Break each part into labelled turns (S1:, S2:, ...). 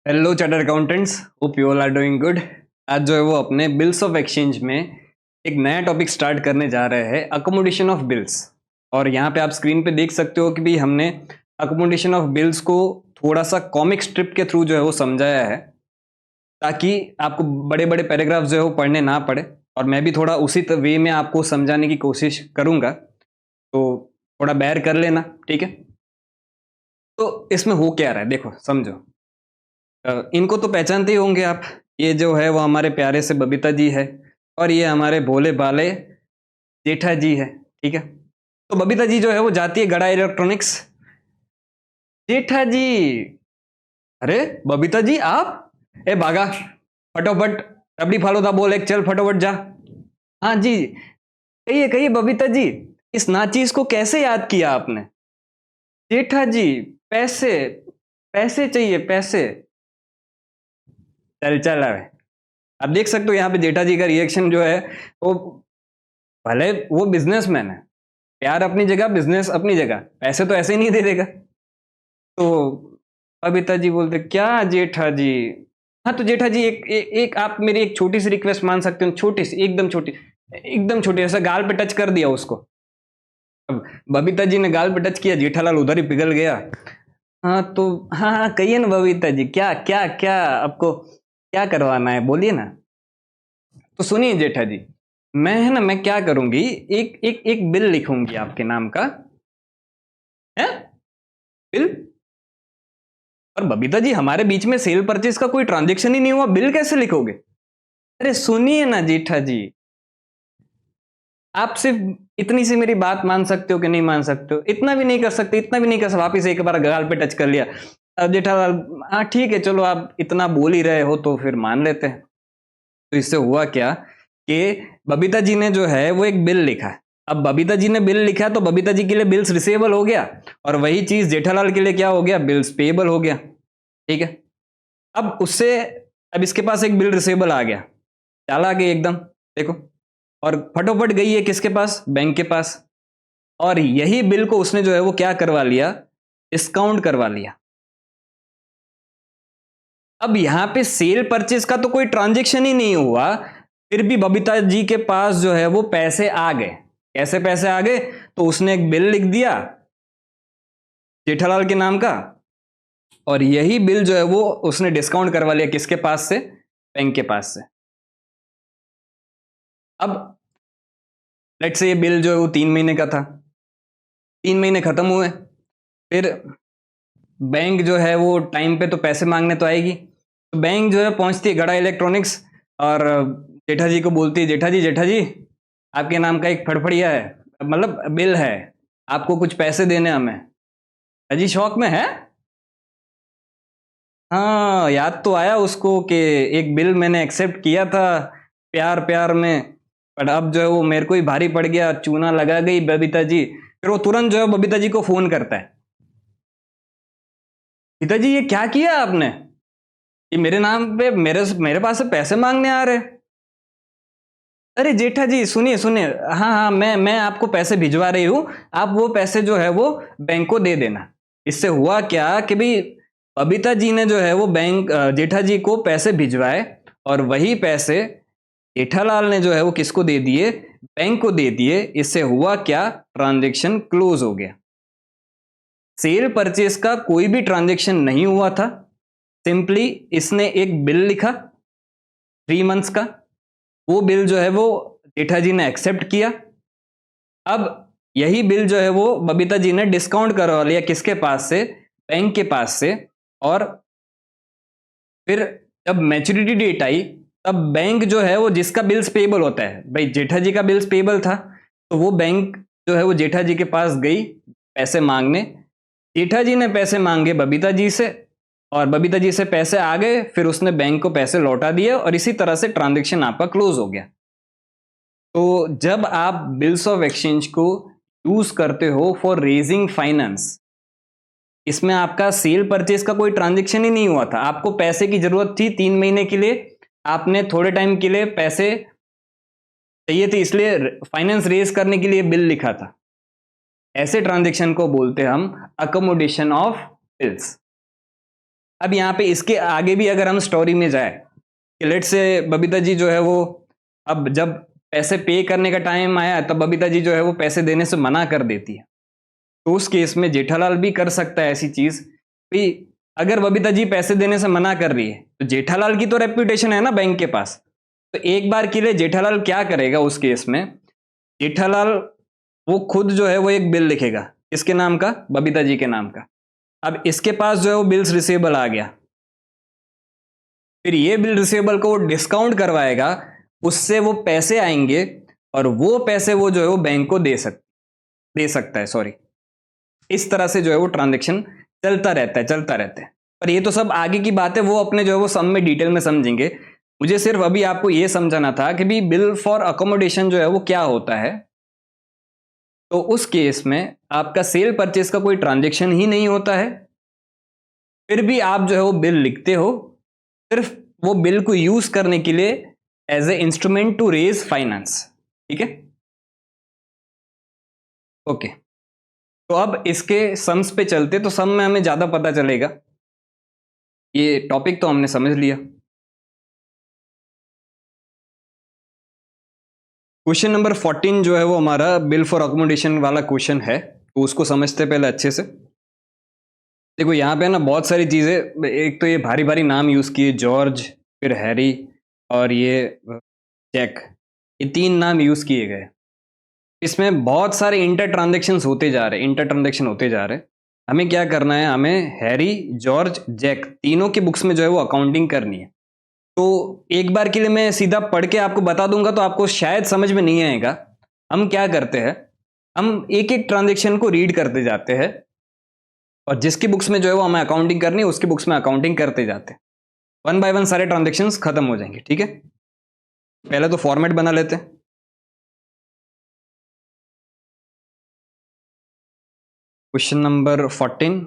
S1: Hello chartered accountants, hope you all are doing good. आज जो है वो अपने बिल्स ऑफ एक्सचेंज में एक नया टॉपिक स्टार्ट करने जा रहे हैं, अकोमोडेशन ऑफ बिल्स। और यहाँ पे आप स्क्रीन पे देख सकते हो कि भी हमने अकोमोडेशन ऑफ बिल्स को थोड़ा सा कॉमिक स्ट्रिप के थ्रू जो है वो समझाया है, ताकि आपको बड़े बड़े पैराग्राफ जो है वो पढ़ने ना पड़े। और मैं भी थोड़ा उसी वे में आपको समझाने की कोशिश करूँगा, तो थोड़ा बेयर कर लेना, ठीक है। तो इसमें हो क्या रहा है, देखो समझो। इनको तो पहचानते ही होंगे आप। ये जो है वो हमारे प्यारे से बबीता जी है, और ये हमारे भोले भाले जेठा जी है, ठीक है। तो बबीता जी जो है वो जाती है गड़ा इलेक्ट्रॉनिक्स। जेठा जी, अरे बबीता जी आप, ए भागा फटोफट, रबड़ी फालूदा बोल एक, चल फटोफट जा। हाँ जी, कहिए कहिए बबीता जी, इस नाचीज को कैसे याद किया आपने? जेठा जी, पैसे, पैसे चाहिए पैसे। चल चल अब आप देख सकते हो यहाँ पे जेठा जी का रिएक्शन जो है वो, भले वो बिजनेसमैन है, प्यार अपनी जगह, बिजनेस अपनी जगह, पैसे तो ऐसे ही नहीं दे देगा। तो बबीता जी बोलते क्या जेठा जी। हाँ तो जेठा जी एक आप मेरी एक छोटी सी रिक्वेस्ट मान सकते हो, छोटी सी, एकदम छोटी, ऐसा गाल पे टच कर दिया उसको। अब बबीता जी ने गाल पे टच किया, जेठालाल उधर ही पिघल गया। हाँ तो, हाँ हाँ कहिए ना बबीता जी, क्या क्या क्या आपको क्या करवाना है, बोलिए ना। तो सुनिए जेठा जी, मैं है ना, मैं क्या करूंगी, एक एक एक बिल लिखूंगी आपके नाम का है, बिल। और बबीता जी, हमारे बीच में सेल परचेज का कोई ट्रांजेक्शन ही नहीं हुआ, बिल कैसे लिखोगे? अरे सुनिए ना जेठा जी, आप सिर्फ इतनी सी मेरी बात मान सकते हो कि नहीं मान सकते हो? इतना भी नहीं कर सकते, इतना भी नहीं कर सकते, वापिस एक बार गाल पे टच कर लिया। अब जेठालाल, हाँ ठीक है चलो, आप इतना बोल ही रहे हो तो फिर मान लेते हैं। तो इससे हुआ क्या कि बबीता जी ने जो है वो एक बिल लिखा। अब बबीता जी ने बिल लिखा तो बबीता जी के लिए बिल्स रिसीवेबल हो गया, और वही चीज जेठालाल के लिए क्या हो गया, बिल्स पेएबल हो गया, ठीक है। अब उससे, अब इसके पास एक बिल रिसीवेबल आ गया, चाल आ गई एकदम, देखो। और फटोफट गई है किसके पास, बैंक के पास। और यही बिल को उसने जो है वो क्या करवा लिया, डिस्काउंट करवा लिया। अब यहां पे सेल परचेज का तो कोई ट्रांजेक्शन ही नहीं हुआ, फिर भी बबीता जी के पास जो है वो पैसे आ गए। कैसे पैसे आ गए? तो उसने एक बिल लिख दिया जेठालाल के नाम का, और यही बिल जो है वो उसने डिस्काउंट करवा लिया किसके पास से, बैंक के पास से। अब लेट से ये बिल जो है वो 3 महीने का था, 3 महीने खत्म हुए, फिर बैंक जो है वो टाइम पे तो पैसे मांगने तो आएगी। तो बैंक जो है पहुंचती है गड़ा इलेक्ट्रॉनिक्स, और जेठा जी को बोलती है, जेठा जी आपके नाम का एक फड़फड़िया है, मतलब बिल है, आपको कुछ पैसे देने हमें। अजी शौक में है, हाँ याद तो आया उसको कि एक बिल मैंने एक्सेप्ट किया था प्यार प्यार में, बट अब जो है वो मेरे को ही भारी पड़ गया, चूना लगा गई बबीता जी। फिर वो तुरंत जो है बबीता जी को फोन करता है, पिताजी ये क्या किया आपने, ये मेरे नाम पे मेरे मेरे पास से पैसे मांगने आ रहे। अरे जेठा जी सुनिए सुनिए, हाँ हाँ मैं आपको पैसे भिजवा रही हूँ, आप वो पैसे जो है वो बैंक को दे देना। इससे हुआ क्या कि भाई बबीता जी ने जो है वो बैंक जेठा जी को पैसे भिजवाए, और वही पैसे जेठालाल ने जो है वो किसको दे दिए, बैंक को दे दिए। इससे हुआ क्या, ट्रांजेक्शन क्लोज हो गया। सेल परचेज का कोई भी ट्रांजेक्शन नहीं हुआ था, सिंपली इसने एक बिल लिखा 3 मंथ्स का, वो बिल जो है वो जेठा जी ने एक्सेप्ट किया। अब यही बिल जो है वो बबीता जी ने डिस्काउंट करवा लिया किसके पास से, बैंक के पास से। और फिर जब मैच्योरिटी डेट आई, तब बैंक जो है वो, जिसका बिल्स पेबल होता है, भाई जेठा जी का बिल्स पेबल था, तो वो बैंक जो है वो जेठा जी के पास गई पैसे मांगने। जेठा जी ने पैसे मांगे बबीता जी से, और बबीता जी से पैसे आ गए, फिर उसने बैंक को पैसे लौटा दिए, और इसी तरह से ट्रांजेक्शन आपका क्लोज हो गया। तो जब आप बिल्स ऑफ एक्सचेंज को यूज करते हो फॉर रेजिंग फाइनेंस, इसमें आपका सेल परचेज का कोई ट्रांजेक्शन ही नहीं हुआ था, आपको पैसे की जरूरत थी 3 महीने के लिए, आपने थोड़े टाइम के लिए पैसे चाहिए थे, इसलिए फाइनेंस रेज करने के लिए बिल लिखा था। ऐसे ट्रांजेक्शन को बोलते हम अकोमोडेशन ऑफ बिल्स। अब यहाँ पे इसके आगे भी अगर हम स्टोरी में जाए कि लेट से बबीता जी जो है वो, अब जब पैसे पे करने का टाइम आया तब बबीता जी जो है वो पैसे देने से मना कर देती है, तो उस केस में जेठालाल भी कर सकता है ऐसी चीज भी। अगर बबीता जी पैसे देने से मना कर रही है तो जेठालाल की तो रेप्यूटेशन है ना बैंक के पास, तो एक बार के लिए जेठालाल क्या करेगा उस केस में, जेठालाल वो खुद जो है वो एक बिल लिखेगा, किसके नाम का, बबीता जी के नाम का। अब इसके पास जो है वो बिल्स रिसीवेबल आ गया, फिर ये बिल रिसीवेबल को वो डिस्काउंट करवाएगा, उससे वो पैसे आएंगे और वो पैसे वो जो है वो बैंक को दे सकता है, सॉरी। इस तरह से जो है वो ट्रांजेक्शन चलता रहता है। पर ये तो सब आगे की बात है, वो अपने जो है वो सम में डिटेल में समझेंगे। मुझे सिर्फ अभी आपको ये समझाना था कि भी बिल फॉर अकोमोडेशन जो है वो क्या होता है। तो उस केस में आपका सेल परचेस का कोई ट्रांजेक्शन ही नहीं होता है, फिर भी आप जो है वो बिल लिखते हो, सिर्फ वो बिल को यूज करने के लिए as a instrument to raise finance. ठीक है, ओके। तो अब इसके सम्स पे चलते, तो सम में हमें ज्यादा पता चलेगा। ये टॉपिक तो हमने समझ लिया। क्वेश्चन नंबर 14 जो है वो हमारा बिल फॉर अकोमोडेशन वाला क्वेश्चन है, तो उसको समझते पहले अच्छे से। देखो यहाँ पे ना बहुत सारी चीजें, एक तो ये भारी भारी नाम यूज किए, जॉर्ज, फिर हैरी और ये जैक, ये 3 नाम यूज किए गए। इसमें बहुत सारे इंटर ट्रांजेक्शन होते जा रहे। हमें क्या करना है, हमें हैरी, जॉर्ज, जैक तीनों की बुक्स में जो है वो अकाउंटिंग करनी है। तो एक बार के लिए मैं सीधा पढ़ के आपको बता दूंगा तो आपको शायद समझ में नहीं आएगा। हम क्या करते हैं, हम एक एक ट्रांजेक्शन को रीड करते जाते हैं और जिसकी बुक्स में जो है वो हमें अकाउंटिंग करनी है उसकी बुक्स में अकाउंटिंग करते जाते हैं। 1 बाय 1 सारे ट्रांजेक्शन्स खत्म हो जाएंगे। ठीक है, पहले तो फॉर्मेट बना लेते हैं। क्वेश्चन नंबर 14,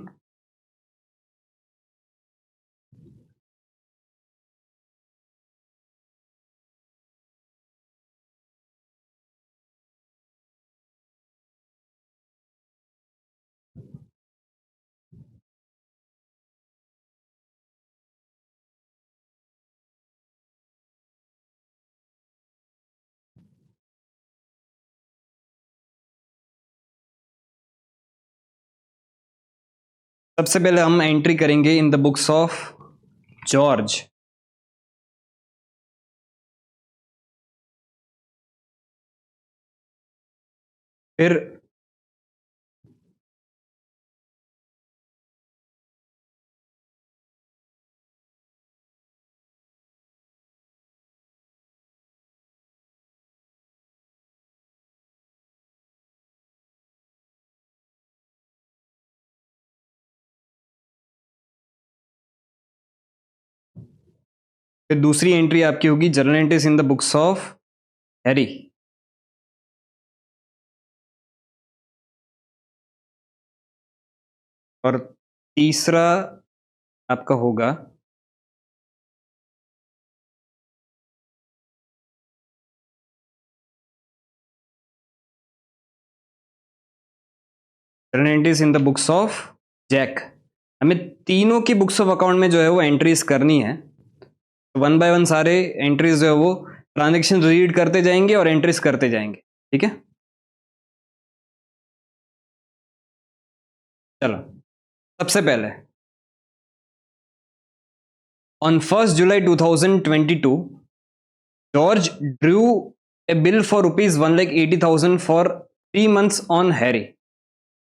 S1: सबसे पहले हम एंट्री करेंगे in the books of George. फिर दूसरी एंट्री आपकी होगी journal entries in the books of Harry. और तीसरा आपका होगा journal entries in the books of Jack. हमें तीनों की बुक्स ऑफ अकाउंट में जो है वो एंट्रीज करनी है। 1 बाय 1 सारे एंट्रीज जो है वो ट्रांजेक्शन रीड करते जाएंगे और एंट्रीज करते जाएंगे। ठीक है, चलो सबसे पहले on 1 July 2022 George Drew A bill for ₹1,80,000 for 3 months on Harry.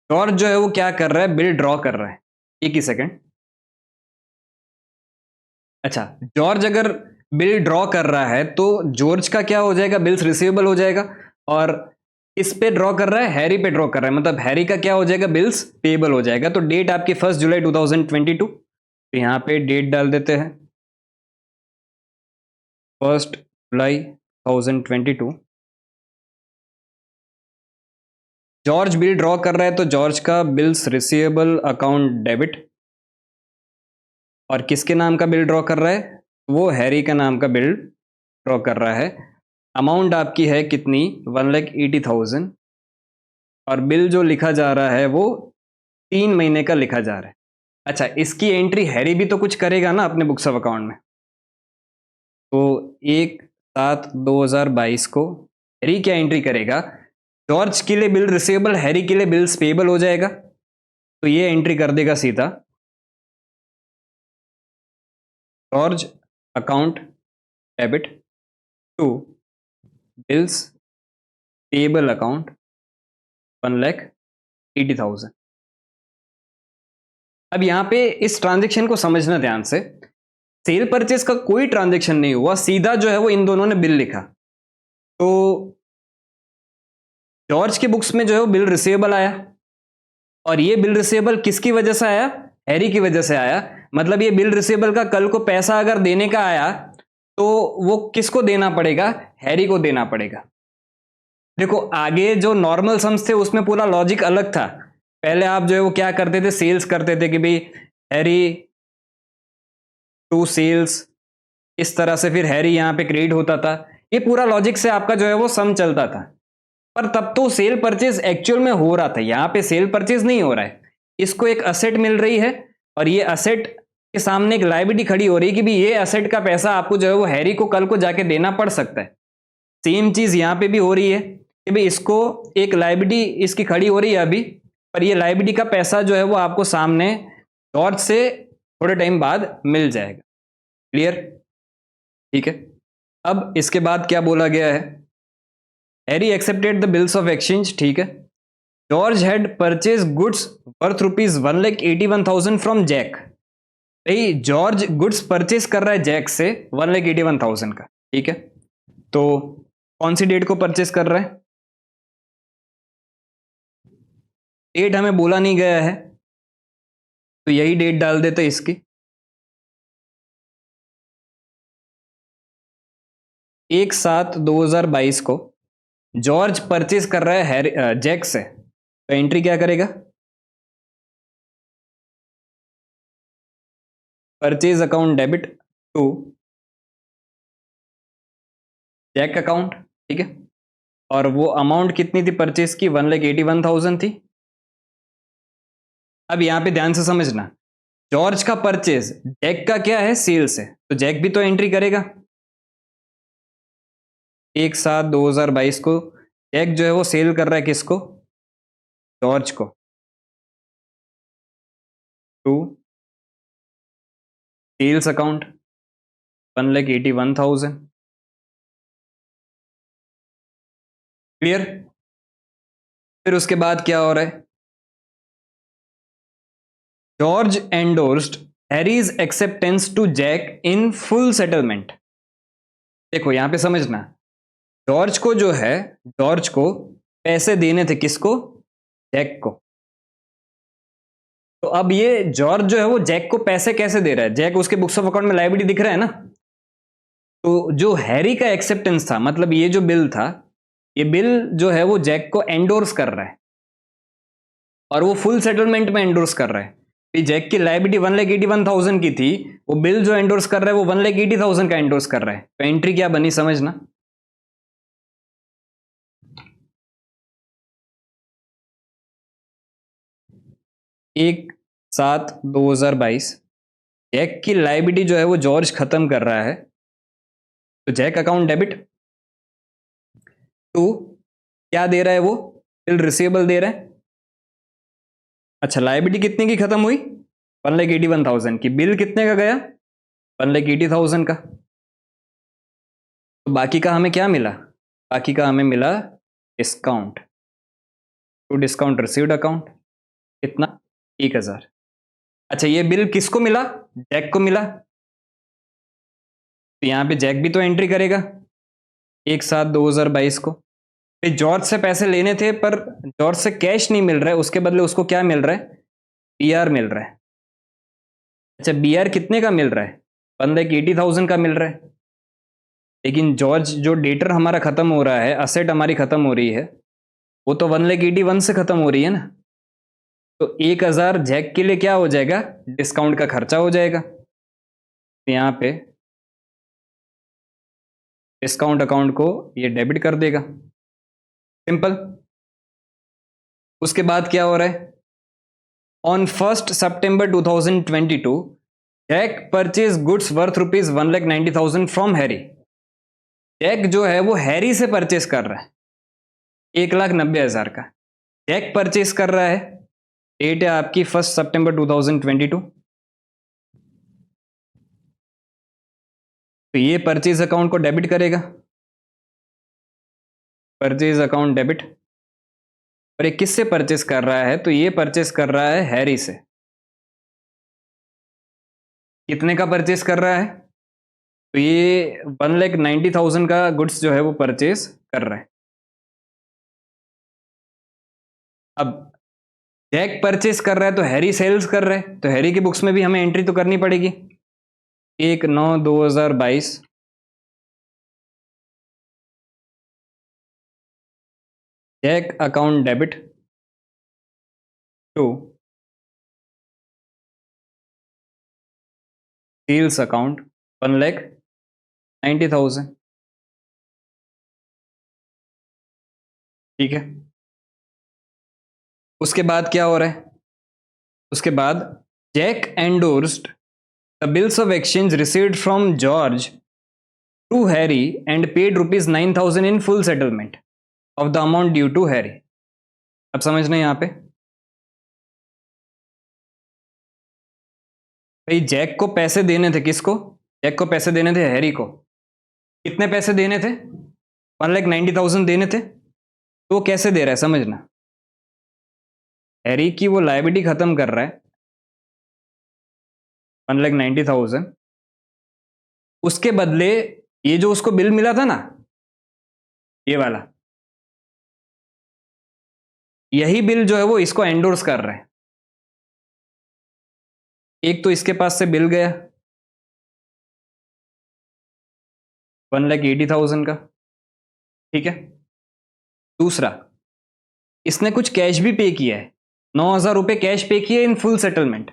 S1: George जो है वो क्या कर रहा है, बिल ड्रॉ कर रहा है। एक ही सेकंड। अच्छा, जॉर्ज अगर बिल ड्रॉ कर रहा है तो जॉर्ज का क्या हो जाएगा, बिल्स रिसीवेबल हो जाएगा। और इस पे ड्रॉ कर रहा है, हैरी पे ड्रॉ कर रहा है, मतलब हैरी का क्या हो जाएगा, बिल्स पेएबल हो जाएगा। तो डेट आपकी 1 जुलाई 2022, तो यहां पे डेट डाल देते हैं 1 जुलाई 2022। जॉर्ज बिल ड्रॉ कर रहा है तो जॉर्ज का बिल्स रिसीवेबल अकाउंट डेबिट। और किसके नाम का बिल ड्रॉ कर रहा है, वो हैरी का नाम का बिल ड्रॉ कर रहा है। अमाउंट आपकी है कितनी, 1,80,000। और बिल जो लिखा जा रहा है वो 3 महीने का लिखा जा रहा है। अच्छा, इसकी एंट्री हैरी भी तो कुछ करेगा ना अपने बुक्स ऑफ अकाउंट में। तो 1/7/2022 को हैरी क्या एंट्री करेगा? जॉर्ज के लिए बिल रिसीवेबल, हैरी के लिए बिल्स पेबल हो जाएगा। तो ये एंट्री कर देगा सीधा George account debit to bills payable account 1,80,000। अब यहां पे इस ट्रांजेक्शन को समझना ध्यान से। सेल परचेज का कोई ट्रांजेक्शन नहीं हुआ, सीधा जो है वो इन दोनों ने बिल लिखा। तो जॉर्ज के बुक्स में जो है वो बिल रिसीवेबल आया, और ये बिल रिसीवेबल किसकी वजह से आया? हैरी की वजह से आया। मतलब ये बिल रिसीवेबल का कल को पैसा अगर देने का आया तो वो किसको देना पड़ेगा? हैरी को देना पड़ेगा। देखो आगे जो नॉर्मल सम्स थे उसमें पूरा लॉजिक अलग था। पहले आप जो है वो क्या करते थे, सेल्स करते थे कि भाई हैरी टू सेल्स, इस तरह से फिर हैरी यहां पे क्रेडिट होता था। ये पूरा लॉजिक से आपका जो है वो सम चलता था। पर तब तो सेल परचेज एक्चुअल में हो रहा था, यहां पे सेल परचेज नहीं हो रहा है। इसको एक असेट मिल रही है और ये असेट के सामने एक लायबिलिटी खड़ी हो रही है कि भी ये असेट का पैसा आपको जो है वो हैरी को कल को जाके देना पड़ सकता है। सेम चीज यहां पे भी हो रही है कि भाई इसको एक लायबिलिटी इसकी खड़ी हो रही है अभी, पर ये लायबिलिटी का पैसा जो है वो आपको सामने जॉर्ज से थोड़े टाइम बाद मिल जाएगा। क्लियर? ठीक है। अब इसके बाद क्या बोला गया है? Harry accepted the bills of exchange. ठीक है। George had purchase goods worth ₹1,81,000 from Jack. भाई जॉर्ज गुड्स परचेज कर रहा है जैक से 1,81,000 का। ठीक है। तो कौन सी डेट को परचेज कर रहा है? डेट हमें बोला नहीं गया है, तो यही डेट डाल देते इसकी। 1/7/2022 को जॉर्ज परचेज कर रहा है जैक से, तो एंट्री क्या करेगा? Purchase account debit to Jack account. ठीक है। और वो अमाउंट कितनी थी परचेज की? 1,81,000 थी। अब यहां पे ध्यान से समझना, जॉर्ज का परचेज जैक का क्या है? सेल से, तो जैक भी तो एंट्री करेगा। 1/7/2022 को जैक जो है वो सेल कर रहा है किसको? जॉर्ज को, टू सेल्स अकाउंट 1,81,000। क्लियर? फिर उसके बाद क्या हो रहा है? George endorsed Harry's acceptance to Jack in full settlement. देखो यहां पे समझना, जॉर्ज को जो है, जॉर्ज को पैसे देने थे किसको? जैक को। तो अब ये जॉर्ज जो है वो जैक को पैसे कैसे दे रहा है? जैक उसके बुक्स ऑफ अकाउंट में लायबिलिटी दिख रहा है ना। तो जो हैरी का एक्सेप्टेंस था, मतलब ये जो बिल था, ये बिल जो है वो जैक को एंडोर्स कर रहा है, और वो फुल सेटलमेंट में एंडोर्स कर रहा है। जैक की लायबिलिटी 1,81,000 की थी, वो बिल जो एंडोर्स कर रहा है वो 1,80,000 का एंडोर्स कर रहा है। तो एंट्री क्या बनी समझना, 1/7/2022 जैक की लायबिलिटी जो है वो जॉर्ज खत्म कर रहा है, तो जैक अकाउंट डेबिट टू क्या दे रहा है? वो बिल रिसीवेबल दे रहा है। अच्छा, लायबिलिटी कितने की खत्म हुई? 1,81,000 की। बिल कितने का गया? 1,80,000 का। तो बाकी का हमें क्या मिला? बाकी का हमें मिला discount to discount received account. कितना? 1,000। अच्छा, ये बिल किसको मिला? जैक को मिला। तो यहां पे जैक भी तो एंट्री करेगा 1/7/2022 को। फिर जॉर्ज से पैसे लेने थे, पर जॉर्ज से कैश नहीं मिल रहा है, उसके बदले उसको क्या मिल रहा है? बीआर मिल रहा है। अच्छा, बीआर कितने का मिल रहा है? 1,80,000 का मिल रहा है। लेकिन जॉर्ज जो डेटर हमारा खत्म हो रहा है, असेट हमारी खत्म हो रही है, वो तो 1,81 से खत्म हो रही है ना। तो 1,000 जैक के लिए क्या हो जाएगा? डिस्काउंट का खर्चा हो जाएगा। तो यहां पे डिस्काउंट अकाउंट को ये डेबिट कर देगा, सिंपल। उसके बाद क्या हो रहा है? On 1st September 2022 Jack purchase goods worth rupees 1,90,000 from Harry. Jack जो है वो हैरी से परचेस कर रहा है 1,90,000 का। जैक परचेस कर रहा है, डेट है आपकी 1st September 2022। तो ये परचेज अकाउंट को डेबिट करेगा, परचेज अकाउंट डेबिट। और ये किससे परचेस कर रहा है? तो ये परचेस कर रहा है हैरी से। कितने का परचेस कर रहा है? तो ये 1,90,000 का गुड्स जो है वो परचेस कर रहा है। अब जैक परचेस कर रहा है तो हैरी सेल्स कर रहा है, तो हैरी की बुक्स में भी हमें एंट्री तो करनी पड़ेगी। 1/9/2022 Jack account debit to sales account 1,90,000। ठीक है, उसके बाद क्या हो रहा है? उसके बाद Jack endorsed the bills of exchange received from George to Harry and paid rupees 9,000 in full settlement of the amount due to Harry. अब समझना यहां पे, भाई जैक को पैसे देने थे, किसको? जैक को पैसे देने थे हैरी को। कितने पैसे देने थे? 1,90,000 देने थे। तो वो कैसे दे रहा है समझना, हैरी की वो लायबिलिटी खत्म कर रहा है 1,90,000, उसके बदले ये जो उसको बिल मिला था ना, ये वाला, यही बिल जो है वो इसको एंडोर्स कर रहा है। एक तो इसके पास से बिल गया 1,80,000 का, ठीक है। दूसरा, इसने कुछ कैश भी पे किया है, 9,000 रुपये कैश पे किए इन फुल सेटलमेंट।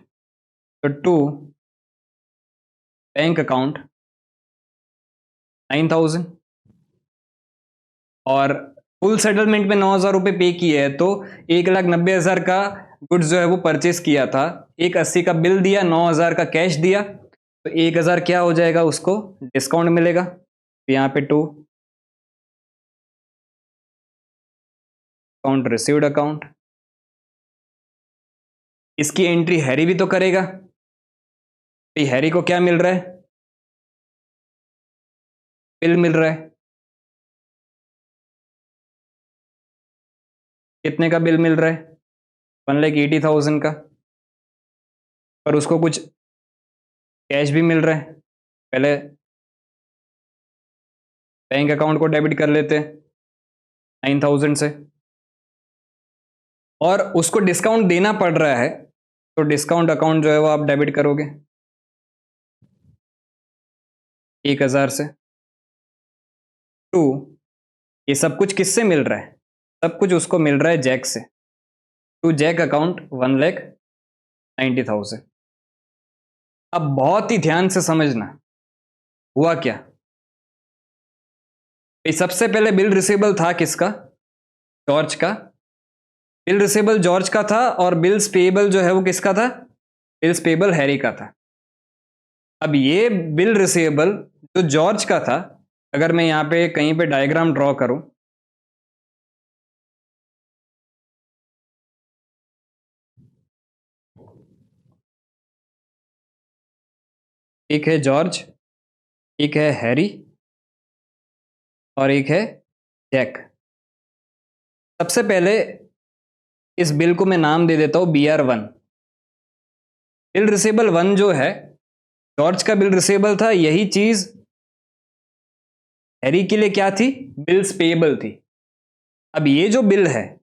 S1: तो टू बैंक अकाउंट 9,000, और फुल सेटलमेंट में 9,000 रुपये पे किए है, तो 1,90,000 का गुड्स जो है वो परचेस किया था, 1,80 का बिल दिया, 9,000 का कैश दिया, तो 1,000 क्या हो जाएगा, उसको डिस्काउंट मिलेगा। तो यहाँ पे टू अकाउंट रिसीव्ड अकाउंट, इसकी एंट्री हैरी भी तो करेगा। तो हैरी को क्या मिल रहा है? बिल मिल रहा है। कितने का बिल मिल रहा है? 1,80,000 का। और उसको कुछ कैश भी मिल रहा है। पहले बैंक अकाउंट को डेबिट कर लेते हैं 9,000 से, और उसको डिस्काउंट देना पड़ रहा है, तो डिस्काउंट अकाउंट जो है वो आप डेबिट करोगे 1,000 से। टू, ये सब कुछ किससे मिल रहा है? सब कुछ उसको मिल रहा है जैक से। To Jack account 1,90,000। अब बहुत ही ध्यान से समझना हुआ क्या। सबसे पहले बिल रिसीवेबल था किसका? जॉर्ज का। बिल रिसीवेबल जॉर्ज का था, और बिल्स पेएबल जो है वो किसका था? बिल्स पेएबल हैरी का था। अब ये बिल रिसीवेबल जो जॉर्ज का था, अगर मैं यहां पे कहीं पे डायग्राम ड्रॉ करूं, एक है जॉर्ज, एक है हैरी, और एक है जैक। सबसे पहले इस बिल को मैं नाम दे देता हूं BR1। बिल रिसीवेबल 1 जो है, जॉर्ज का बिल रिसीवेबल था, यही चीज हैरी के लिए क्या थी? बिल्स पेएबल थी। अब ये जो बिल है,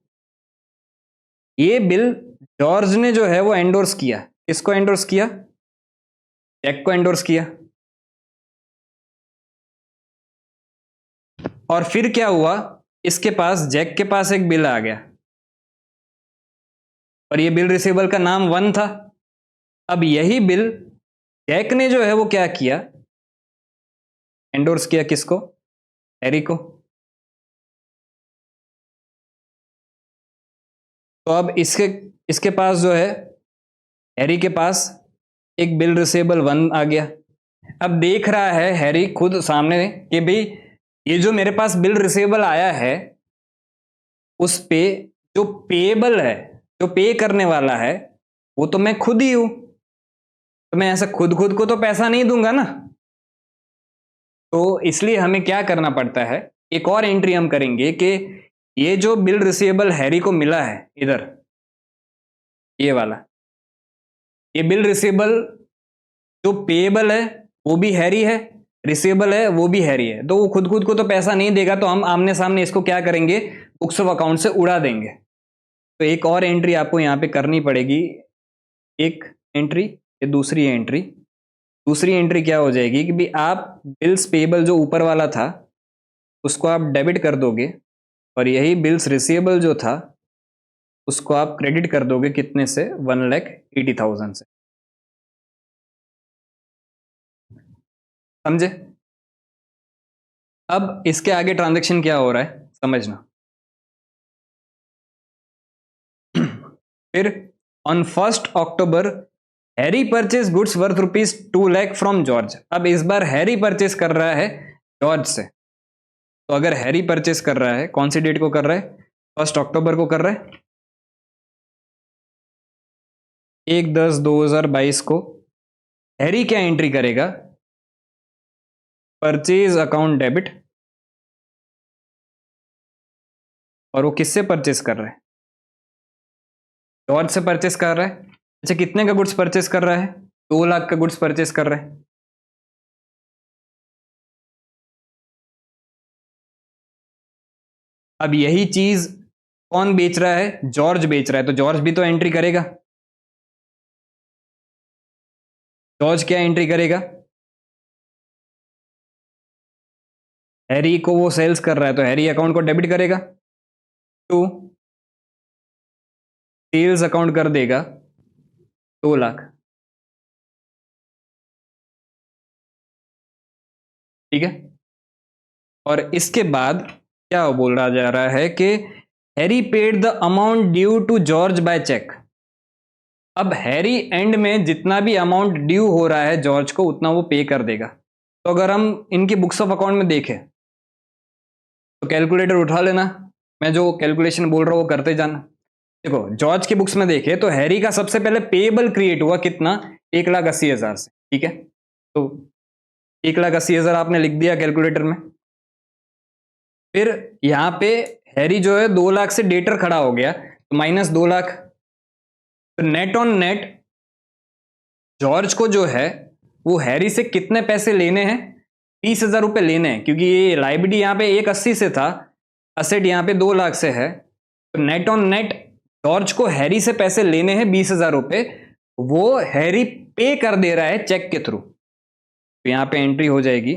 S1: ये बिल जॉर्ज ने जो है वो एंडोर्स किया। किसको एंडोर्स किया? जैक को एंडोर्स किया। और फिर क्या हुआ, इसके पास, जैक के पास एक बिल आ गया, और ये बिल रिसीवेबल का नाम 1 था। अब यही बिल जैक ने जो है वो क्या किया? एंडोर्स किया किसको? हैरी को। तो अब इसके पास जो है हैरी के पास एक बिल रिसीवेबल 1 आ गया। अब देख रहा है हैरी खुद सामने कि भाई ये जो मेरे पास बिल रिसीवेबल आया है उस पे जो पेएबल है, जो पे करने वाला है, वो तो मैं खुद ही हूं। तो मैं ऐसा खुद खुद को तो पैसा नहीं दूंगा ना। तो इसलिए हमें क्या करना पड़ता है, एक और एंट्री हम करेंगे कि ये जो बिल रिसीवेबल हैरी को मिला है इधर, ये वाला, ये बिल रिसीवेबल जो पेएबल है वो भी हैरी है, रिसीवेबल है वो भी हैरी है, तो वो खुद खुद को तो पैसा नहीं देगा। तो हम आमने सामने इसको क्या करेंगे, बुक्स ऑफ अकाउंट से उड़ा देंगे। तो एक और एंट्री आपको यहाँ पे करनी पड़ेगी, एक एंट्री, ये दूसरी एंट्री क्या हो जाएगी कि भी आप बिल्स पेएबल जो ऊपर वाला था उसको आप डेबिट कर दोगे, और यही बिल्स रिसीवेबल जो था उसको आप क्रेडिट कर दोगे, कितने से, 1,80,000 से। समझे? अब इसके आगे ट्रांजैक्शन क्या हो रहा है समझना। फिर on 1 October Harry purchase goods worth ₹2 lakh from George. अब इस बार हैरी परचेज कर रहा है जॉर्ज से। तो अगर हैरी परचेज कर रहा है, कौन सी डेट को कर रहा है, 1 अक्टूबर को कर रहा है, 1/10/2022 को। हैरी क्या एंट्री करेगा, परचेज अकाउंट डेबिट, और वो किससे परचेज कर रहा है, जॉर्ज से परचेस कर रहा है। अच्छा, कितने का गुड्स परचेस कर रहा है, 2 लाख का गुड्स परचेस कर रहा है। अब यही चीज कौन बेच रहा है, जॉर्ज बेच रहा है, तो जॉर्ज भी तो एंट्री करेगा। जॉर्ज क्या एंट्री करेगा, हैरी को वो सेल्स कर रहा है तो हैरी अकाउंट को डेबिट करेगा, टू सेल्स अकाउंट कर देगा 2 लाख। ठीक है। और इसके बाद क्या बोल रहा जा रहा है कि Harry paid the amount due to George by cheque. अब हैरी एंड में जितना भी अमाउंट ड्यू हो रहा है जॉर्ज को उतना वो पे कर देगा। तो अगर हम इनकी बुक्स ऑफ अकाउंट में देखें तो कैलकुलेटर उठा लेना, मैं जो कैलकुलेशन बोल रहा हूं वो करते जाना। देखो जॉर्ज की बुक्स में देखें तो हैरी का सबसे पहले पेएबल क्रिएट हुआ कितना, 1,80,000 से। ठीक है, तो 1,80,000 आपने लिख दिया कैलकुलेटर में। फिर यहां पे हैरी जो है 2 लाख से डेटर खड़ा हो गया तो -2 लाख। तो नेट ऑन नेट जॉर्ज को जो है वो हैरी से कितने पैसे लेने हैं, 30,000 रुपए लेने हैं, क्योंकि ये लाइबिलिटी यहां पे 180 से था, असेट यहां पे 2 लाख से है। तो नेट ऑन नेट जॉर्ज को हैरी से पैसे लेने हैं 20,000 रुपए, वो हैरी पे कर दे रहा है चेक के थ्रू। तो यहां पे एंट्री हो जाएगी,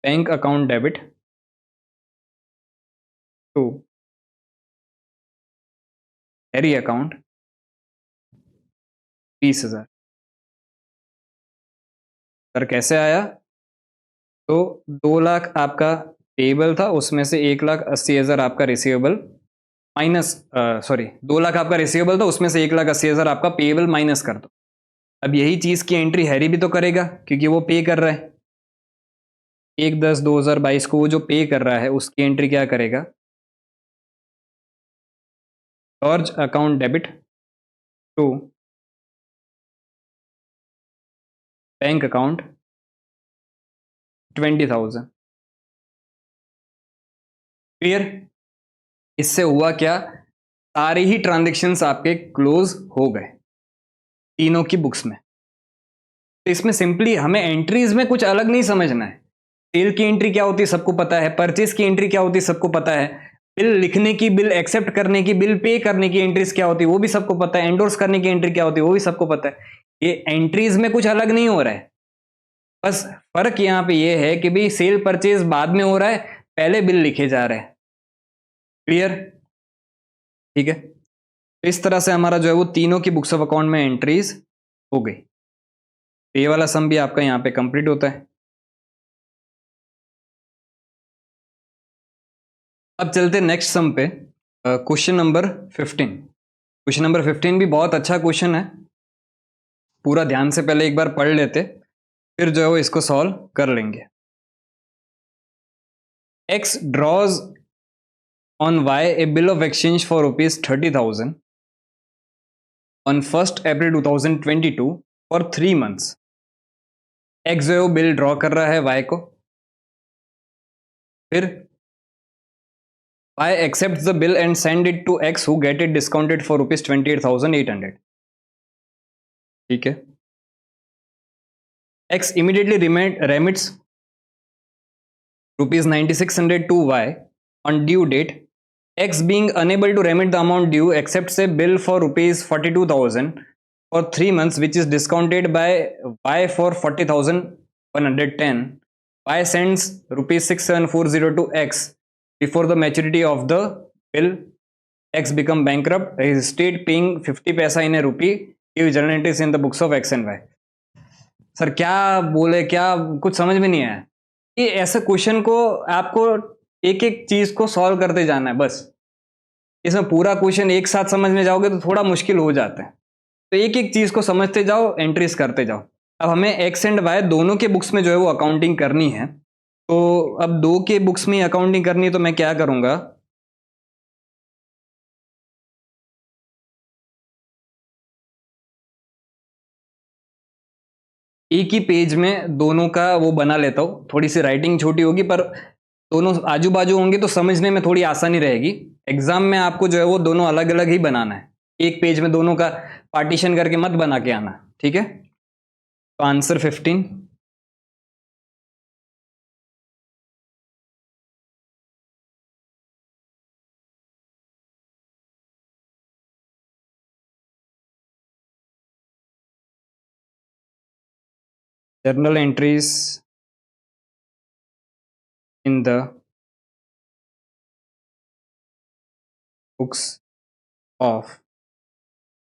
S1: bank account debit to Harry account 20,000। Sir कैसे आया, तो 2 लाख आपका पेएबल था, उसमें से 1,80,000 आपका रिसीवेबल माइनस, सॉरी 2 लाख आपका रिसीवेबल था, उसमें से 1,80,000 आपका पेएबल माइनस कर दो। अब यही चीज की एंट्री हैरी भी तो करेगा क्योंकि वो पे कर रहा है। 1/10/2022 को वो जो पे कर रहा है उसकी एंट्री क्या करेगा, George account debit to bank account 20,000। Clear? इससे हुआ क्या, सारे ही ट्रांजेक्शन्स आपके क्लोज हो गए तीनों की बुक्स में। तो इसमें सिंपली हमें एंट्रीज में कुछ अलग नहीं समझना है। सेल की एंट्री क्या होती है सबको पता है, परचेज की एंट्री क्या होती है सबको पता है, बिल लिखने की, बिल एक्सेप्ट करने की, बिल पे करने की एंट्रीज क्या होती है वो भी सबको पता है, एंडोर्स करने की एंट्री क्या होती है वो भी सबको पता है। ये एंट्रीज में कुछ अलग नहीं हो रहा है। बस फर्क यहां पे ये है कि भाई सेल परचेज बाद में हो रहा है, पहले बिल लिखे जा रहे हैं। क्लियर? ठीक है, तो इस तरह से हमारा जो है वो तीनों की बुक्स ऑफ अकाउंट में एंट्रीज हो गई। तो ये वाला सम भी आपका यहाँ पे कंप्लीट होता है। अब चलते नेक्स्ट सम पे, क्वेश्चन नंबर 15। क्वेश्चन नंबर 15 भी बहुत अच्छा क्वेश्चन है, पूरा ध्यान से पहले एक बार पढ़ लेते, फिर जो है वो इसको सॉल्व कर लेंगे। X draws on Y a bill of exchange for rupees 30,000 on 1st April 2022 for 3 months। X जो है वो बिल ड्रॉ कर रहा है Y को, फिर Y accepts the bill and send it to X who get it discounted for rupees 28,800। ठीक है, X immediately remits rupees 9600 to Y on due date। X being unable to remit the amount due accepts a bill for rupees 42,000 for 3 months which is discounted by Y for 40,110। Y sends rupees 6740 to X before the maturity of the bill। X become bankrupt, his estate paying 50 पैसा in a rupee, give journal entries in the books of X and Y। Sir क्या बोले, क्या कुछ समझ में नहीं आया। ये ऐसे क्वेश्चन को आपको एक एक चीज को सॉल्व करते जाना है बस। इसमें पूरा क्वेश्चन एक साथ समझने जाओगे तो थोड़ा मुश्किल हो जाता है, तो एक एक चीज को समझते जाओ, एंट्रीज करते जाओ। अब हमें एक्स एंड वाई दोनों के बुक्स में जो है वो अकाउंटिंग करनी है, तो अब दो के बुक्स में अकाउंटिंग करनी है, तो मैं क्या करूंगा, एक ही पेज में दोनों का वो बना लेता हूँ। थोड़ी सी राइटिंग छोटी होगी पर दोनों आजू बाजू होंगे तो समझने में थोड़ी आसानी रहेगी। एग्जाम में आपको जो है वो दोनों अलग अलग ही बनाना है, एक पेज में दोनों का पार्टीशन करके मत बना के आना, ठीक है। तो answer 15। journal entries in the books of,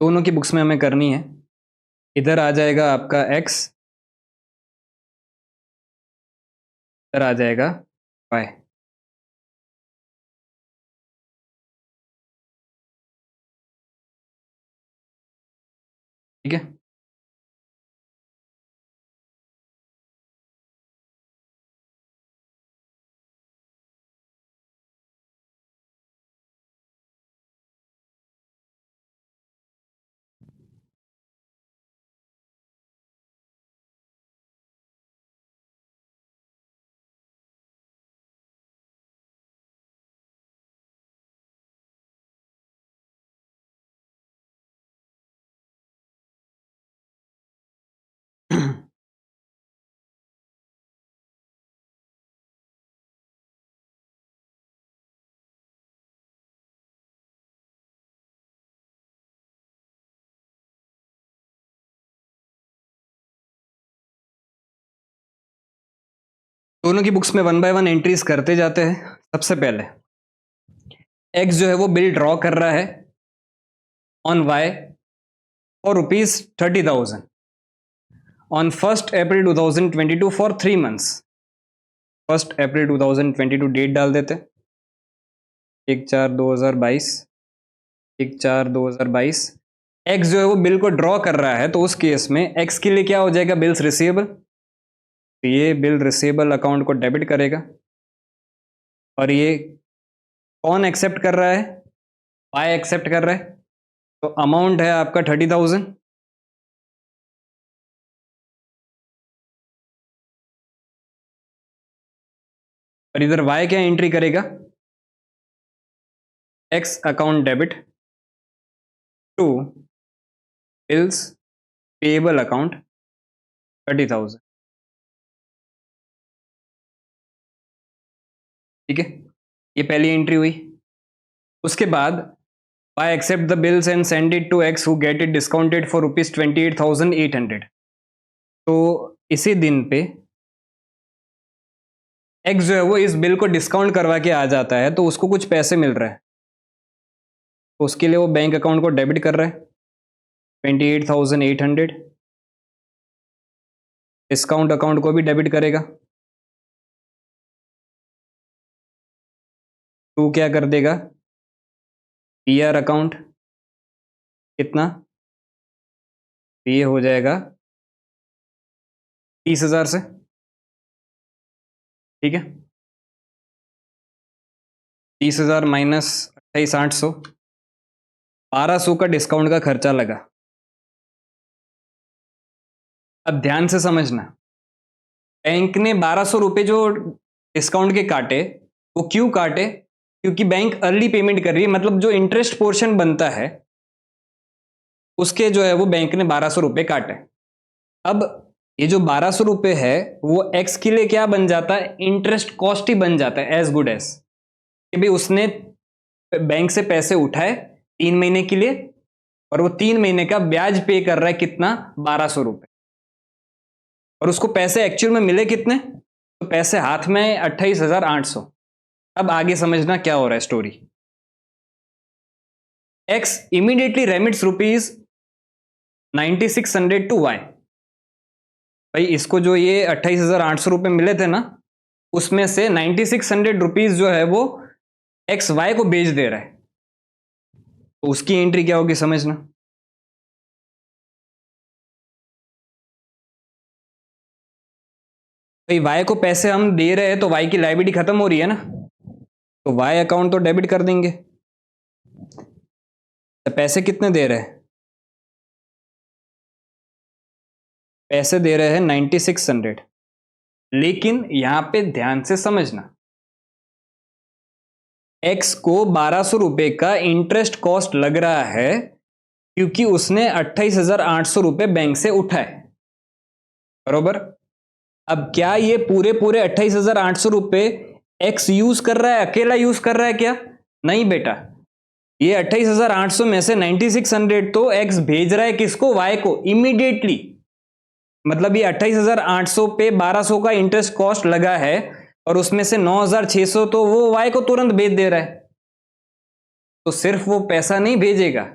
S1: दोनों की बुक्स में हमें करनी है। इधर आ जाएगा आपका x, इधर आ जाएगा y। ठीक है, दोनों की बुक्स में 1 बाय 1 एंट्रीज करते जाते हैं। सबसे पहले x जो है वो बिल ड्रॉ कर रहा है on y for rupees 30,000 on 1st April 2022 for 3 months। 1st April 2022 date डाल देते, 1/4/2022, 1/4/2022। x जो है वो बिल को ड्रॉ कर रहा है, तो उस केस में x के लिए क्या हो जाएगा, बिल्स रिसीवेबल। तो ये बिल रिसीवेबल अकाउंट को डेबिट करेगा, और ये कौन एक्सेप्ट कर रहा है, y एक्सेप्ट कर रहा है। तो अमाउंट है आपका 30,000, और इधर y क्या एंट्री करेगा, x account debit to bills payable account 30,000। ठीक है, ये पहली एंट्री हुई। उसके बाद I accept the bills and send it to X who get it discounted for rupees 28,800। तो इसी दिन पे X जो है वो इस बिल को डिस्काउंट करवा के आ जाता है, तो उसको कुछ पैसे मिल रहे हैं, तो उसके लिए वो बैंक अकाउंट को डेबिट कर रहा है 28,800। डिस्काउंट अकाउंट को भी डेबिट करेगा, टू क्या कर देगा, पीआर अकाउंट कितना, ये हो जाएगा 30,000 से, ठीक है। 30,000 माइनस 28,800, 1200 का डिस्काउंट का खर्चा लगा। अब ध्यान से समझना, बैंक ने 1200 रुपये जो डिस्काउंट के काटे, वो क्यों काटे, क्योंकि बैंक अर्ली पेमेंट कर रही है, मतलब जो इंटरेस्ट पोर्शन बनता है उसके जो है वो बैंक ने 1200 रुपये काटे। अब ये जो 1200 रुपये है वो एक्स के लिए क्या बन जाता है, इंटरेस्ट कॉस्ट ही बन जाता है, एज गुड एज कि भाई उसने बैंक से पैसे उठाए 3 महीने के लिए और वो 3 महीने का ब्याज पे कर रहा है, कितना, 1200 रुपये। और उसको पैसे एक्चुअल में मिले कितने, तो पैसे हाथ में 28,800। अब आगे समझना क्या हो रहा है story. X immediately remits rupees 9600 to Y. भाई इसको जो ये 28,800 रुपये मिले थे ना, उसमें से 9600 रुपीज जो है वो एक्स वाई को बेच दे रहा है, तो उसकी एंट्री क्या होगी समझना। भाई वाई को पैसे हम दे रहे हैं तो वाई की लायबिलिटी खत्म हो रही है ना, तो वाई अकाउंट तो डेबिट कर देंगे। तो पैसे कितने दे रहे हैं, पैसे दे रहे हैं 9600, लेकिन यहां पे ध्यान से समझना, एक्स को 1200 रुपये का इंटरेस्ट कॉस्ट लग रहा है क्योंकि उसने 28,800 रुपये बैंक से उठाए, बरोबर। अब क्या ये पूरे पूरे 28,800 रुपये एक्स यूज कर रहा है, अकेला यूज कर रहा है क्या, नहीं बेटा, ये 28,800 में से 9600 तो एक्स भेज रहा है किसको, वाई को, इमीडिएटली। मतलब ये 28,800 पे 1200 का इंटरेस्ट कॉस्ट लगा है और उसमें से 9,600 तो वो वाई को तुरंत भेज दे रहा है। तो सिर्फ वो पैसा नहीं भेजेगा,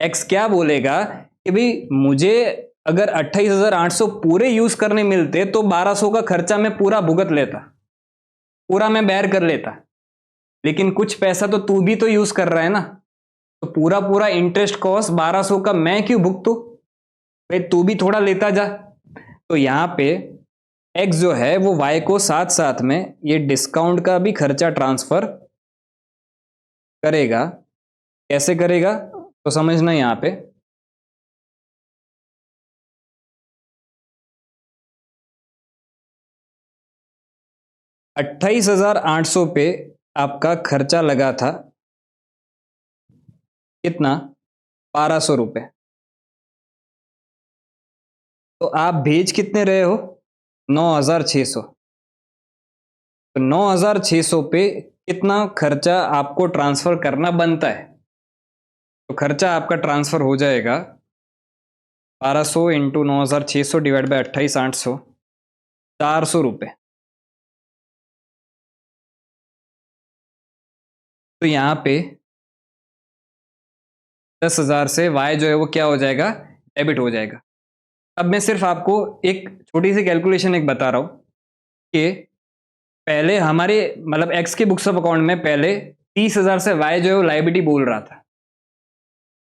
S1: एक्स क्या बोलेगा कि भाई मुझे अगर 28,800 पूरे यूज करने मिलते तो 1200 का खर्चा मैं पूरा भुगत लेता, पूरा मैं बेयर कर लेता, लेकिन कुछ पैसा तो तू भी तो यूज कर रहा है ना, तो पूरा पूरा इंटरेस्ट कॉस्ट 1200 का मैं क्यों भुगतू, भाई तू भी थोड़ा लेता जा। तो यहां पे एक्स जो है वो वाई को साथ साथ में ये डिस्काउंट का भी खर्चा ट्रांसफर करेगा। कैसे करेगा तो समझना, यहां पे 28,800 पे आपका खर्चा लगा था कितना, 1200 रुपये, तो आप भेज कितने रहे हो, 9,600। तो 9,600 पे कितना खर्चा आपको ट्रांसफर करना बनता है, तो खर्चा आपका ट्रांसफर हो जाएगा 1200 इंटू 9,600 डिवाइड बाई 28,800, 400 रुपये। तो यहां पे 10,000 से वाई जो है वो क्या हो जाएगा, डेबिट हो जाएगा। अब मैं सिर्फ आपको एक छोटी सी कैलकुलेशन एक बता रहा हूं कि पहले हमारे मतलब एक्स के बुक्स ऑफ अकाउंट में पहले 30,000 से वाई जो है वो लायबिलिटी बोल रहा था।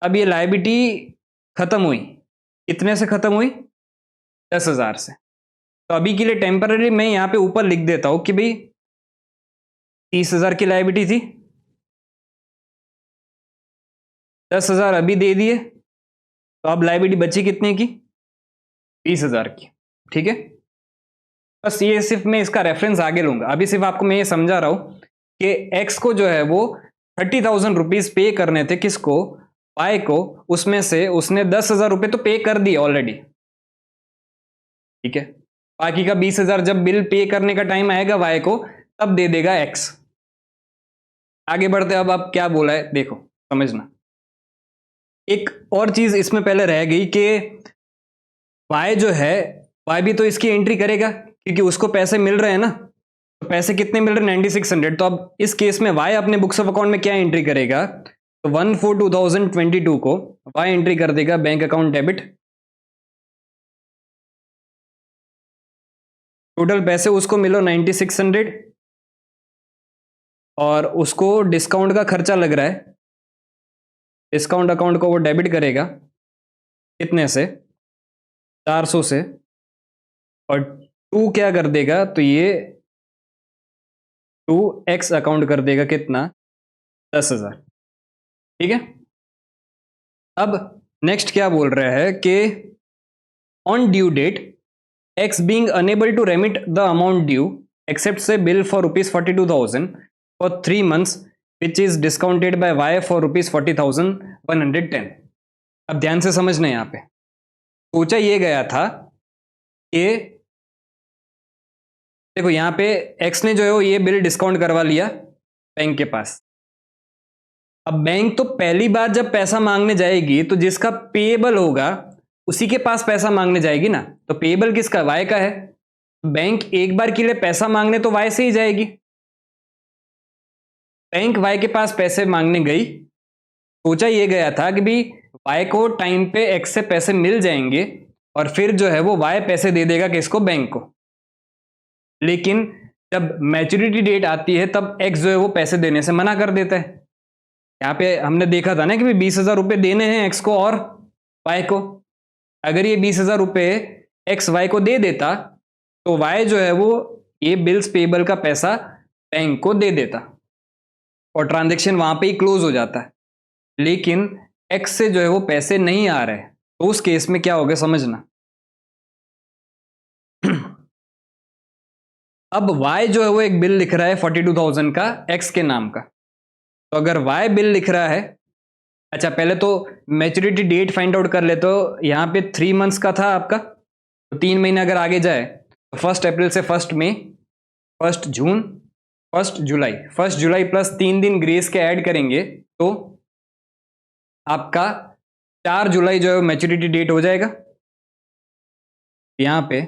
S1: अब ये लायबिलिटी खत्म हुई, कितने से खत्म हुई, 10,000 से। तो अभी के लिए टेम्पररी मैं यहां पे ऊपर लिख देता हूं कि भाई 30,000 की लायबिलिटी थी, 10,000 अभी दे दिए, तो अब लायबिलिटी बची कितने की, 20,000 की, ठीक है। बस ये सिर्फ मैं इसका रेफरेंस आगे लूंगा, अभी सिर्फ आपको मैं ये समझा रहा हूं कि एक्स को जो है वो 30,000 रुपीज पे करने थे, किसको, वाई को, उसमें से उसने 10,000 रुपये तो पे कर दिए ऑलरेडी, ठीक है। बाकी का 20,000 जब बिल पे करने का टाइम आएगा वाई को, तब दे देगा एक्स। आगे बढ़ते अब आप क्या बोला है देखो समझना। एक और चीज इसमें पहले रह गई कि वाई जो है, वाई भी तो इसकी एंट्री करेगा क्योंकि उसको पैसे मिल रहे हैं ना, तो पैसे कितने मिल रहे हैं, 9600। तो अब इस केस में वाई अपने बुक्स ऑफ अकाउंट में क्या एंट्री करेगा, तो 1/4/2022 को वाई एंट्री कर देगा बैंक अकाउंट डेबिट, टोटल पैसे उसको मिलो 9600, और उसको डिस्काउंट का खर्चा लग रहा है, डिस्काउंट अकाउंट को वो डेबिट करेगा कितने से, 400 से, और 2 क्या कर देगा, तो ये 2x अकाउंट कर देगा कितना, 10,000। ठीक है। अब नेक्स्ट क्या बोल रहा है कि on due date x being unable to remit the amount due except say bill for rupees 42,000 for 3 months which is discounted by y for rupees 40,110। अब ध्यान से समझना यहाँ पे सोचा ये गया था कि देखो यहाँ पे x ने जो है वो ये बिल डिस्काउंट करवा लिया बैंक के पास। अब बैंक तो पहली बार जब पैसा मांगने जाएगी तो जिसका पेएबल होगा उसी के पास पैसा मांगने जाएगी ना, तो पेएबल किसका, वाई का है। बैंक एक बार के लिए पैसा मांगने तो वाई से ही जाएगी। बैंक वाई के पास पैसे मांगने गई, सोचा ये गया था कि भी वाई को टाइम पे एक्स से पैसे मिल जाएंगे और फिर जो है वो वाई पैसे दे देगा किसको, बैंक को। लेकिन जब मैच्योरिटी डेट आती है तब एक्स जो है वो पैसे देने से मना कर देता है। यहाँ पे हमने देखा था ना कि भी 20,000 रुपये देने हैं एक्स को और वाई को। अगर ये 20,000 रुपये एक्स वाई को दे देता तो वाई जो है वो ये बिल्स पेबल का पैसा बैंक को दे देता और ट्रांजैक्शन वहां पे ही क्लोज हो जाता है। लेकिन एक्स से जो है वो पैसे नहीं आ रहे, तो उस केस में क्या होगा समझना। अब वाई जो है वो एक बिल लिख रहा है 42,000 का एक्स के नाम का। तो अगर वाई बिल लिख रहा है, अच्छा पहले तो मैच्योरिटी डेट फाइंड आउट कर ले। तो यहाँ पे 3 मंथ्स का था आपका, तो 3 महीने अगर आगे जाए तो 1 अप्रैल से 1 मई, 1 जून, 1 जुलाई, 1 जुलाई प्लस 3 दिन ग्रेस के ऐड करेंगे तो आपका 4 जुलाई जो है मैच्योरिटी डेट हो जाएगा। यहाँ पे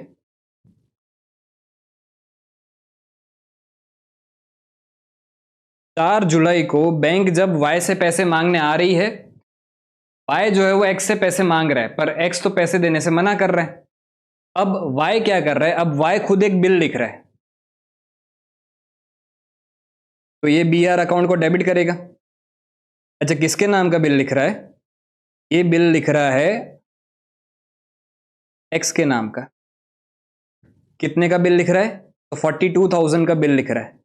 S1: 4 जुलाई को बैंक जब वाई से पैसे मांगने आ रही है, वाई जो है वो एक्स से पैसे मांग रहा है पर एक्स तो पैसे देने से मना कर रहा है। अब वाई क्या कर रहा है, अब वाई खुद एक बिल लिख रहा है, तो ये BR अकाउंट को डेबिट करेगा। अच्छा किसके नाम का बिल लिख रहा है, ये बिल लिख रहा है एक्स के नाम का। कितने का बिल लिख रहा है, तो 42,000 का बिल लिख रहा है।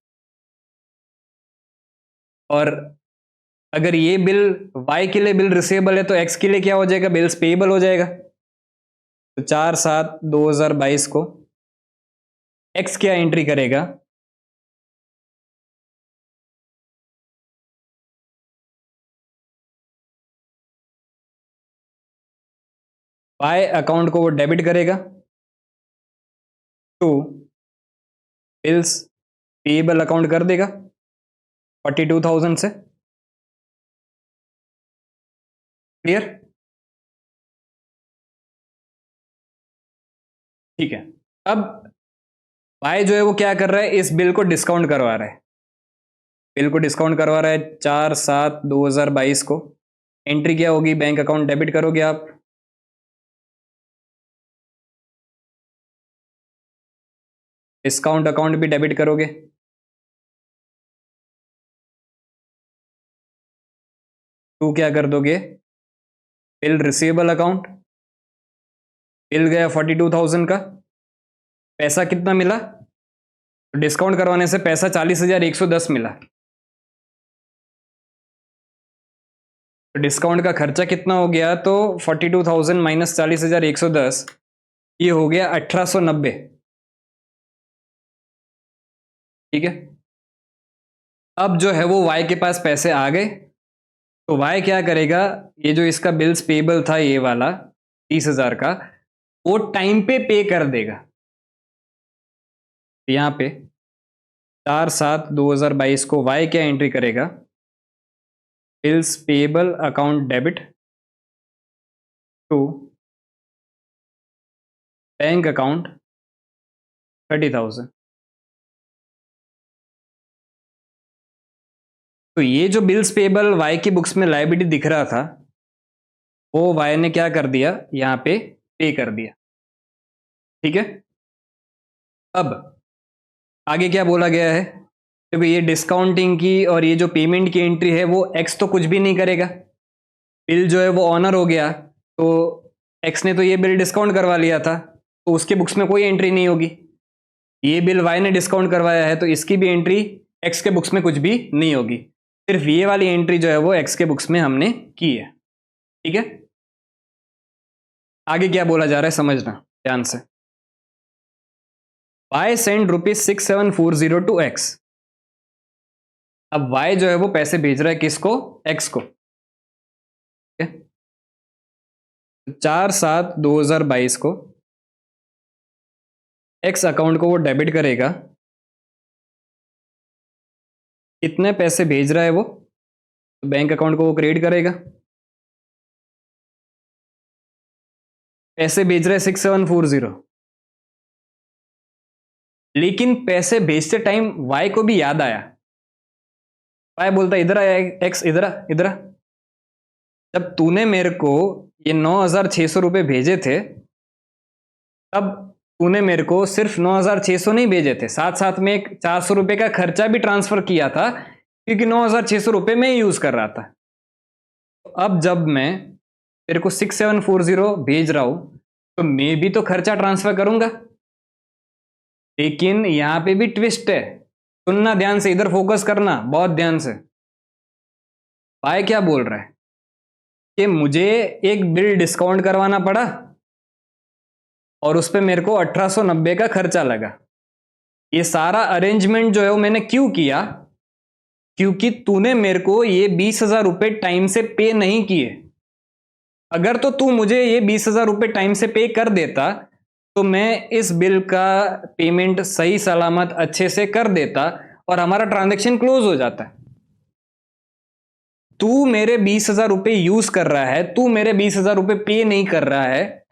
S1: और अगर ये बिल वाई के लिए बिल रिसीवेबल है तो एक्स के लिए क्या हो जाएगा, बिल्स पेएबल हो जाएगा। तो 4/7/2022 को एक्स क्या एंट्री करेगा, वाई अकाउंट को वो डेबिट करेगा टू बिल्स पेएबल अकाउंट कर देगा 42,000 से। क्लियर, ठीक है। अब वाई जो है वो क्या कर रहा है, इस बिल को डिस्काउंट करवा रहा है, बिल को डिस्काउंट करवा रहा है 4/7/2022 को। एंट्री क्या होगी, बैंक अकाउंट डेबिट करोगे आप, डिस्काउंट अकाउंट भी डेबिट करोगे। टू क्या कर दोगे, बिल रिसीवेबल अकाउंट, बिल गया 42,000 का, पैसा कितना मिला, तो डिस्काउंट करवाने से पैसा 40,110 मिला। तो डिस्काउंट का खर्चा कितना हो गया, तो 42,000 माइनस 40,110, ये हो गया 1,890। ठीक है। अब जो है वो वाई के पास पैसे आ गए, तो वाई क्या करेगा, ये जो इसका बिल्स पेबल था ये वाला 30,000 का, वो टाइम पे पे कर देगा। यहाँ पे 4/7/2022 को वाई क्या एंट्री करेगा, bills payable account debit to bank account 30,000। तो ये जो बिल्स पेबल वाई की बुक्स में लायबिलिटी दिख रहा था वो वाई ने क्या कर दिया, यहाँ पे कर दिया। ठीक है। अब आगे क्या बोला गया है, देखो ये डिस्काउंटिंग की और ये जो पेमेंट की एंट्री है वो एक्स तो कुछ भी नहीं करेगा, बिल जो है वो ऑनर हो गया, तो एक्स ने तो ये बिल डिस्काउंट करवा लिया था, तो उसके बुक्स में कोई एंट्री नहीं होगी। ये बिल वाई ने डिस्काउंट करवाया है तो इसकी भी एंट्री एक्स के बुक्स में कुछ भी नहीं होगी, सिर्फ ये वाली एंट्री जो है वो एक्स के बुक्स में हमने की है। ठीक है, आगे क्या बोला जा रहा है समझना ध्यान से। Y send ₹6740 to X. अब वाई जो है वो पैसे भेज रहा है किसको? एक्स को। 4/7/2022 को एक्स अकाउंट को वो डेबिट करेगा। कितने पैसे भेज रहा है वो? तो बैंक अकाउंट को वो क्रेडिट करेगा। पैसे भेज रहा है 6740, लेकिन पैसे भेजते टाइम वाई को भी याद आया। वाई बोलता इधर आया, एक्स इधर आ, इधर आ। जब तूने मेरे को ये 9,600 रुपये भेजे थे, तब तूने मेरे को सिर्फ 9,600 नहीं भेजे थे, साथ साथ में एक 400 रुपये का खर्चा भी ट्रांसफर किया था, क्योंकि 9,600 रुपये में यूज कर रहा था। तो अब जब मैं तेरे को 6740 भेज रहा हूं तो मैं भी तो खर्चा ट्रांसफर करूंगा। लेकिन यहां पे भी ट्विस्ट है, सुनना ध्यान से, इधर फोकस करना बहुत ध्यान से। भाई क्या बोल रहा है कि मुझे एक बिल डिस्काउंट करवाना पड़ा और उस पर मेरे को 1890 का खर्चा लगा। ये सारा अरेंजमेंट जो है वो मैंने क्यों किया? क्योंकि तूने मेरे को ये 20,000 रुपये टाइम से पे नहीं किए। अगर तो तू मुझे ये 20,000 रुपये टाइम से पे कर देता तो मैं इस बिल का पेमेंट सही सलामत अच्छे से कर देता और हमारा ट्रांजैक्शन क्लोज हो जाता है। तू मेरे 20,000 रुपये यूज कर रहा है, तू मेरे 20,000 रुपये पे नहीं कर रहा है,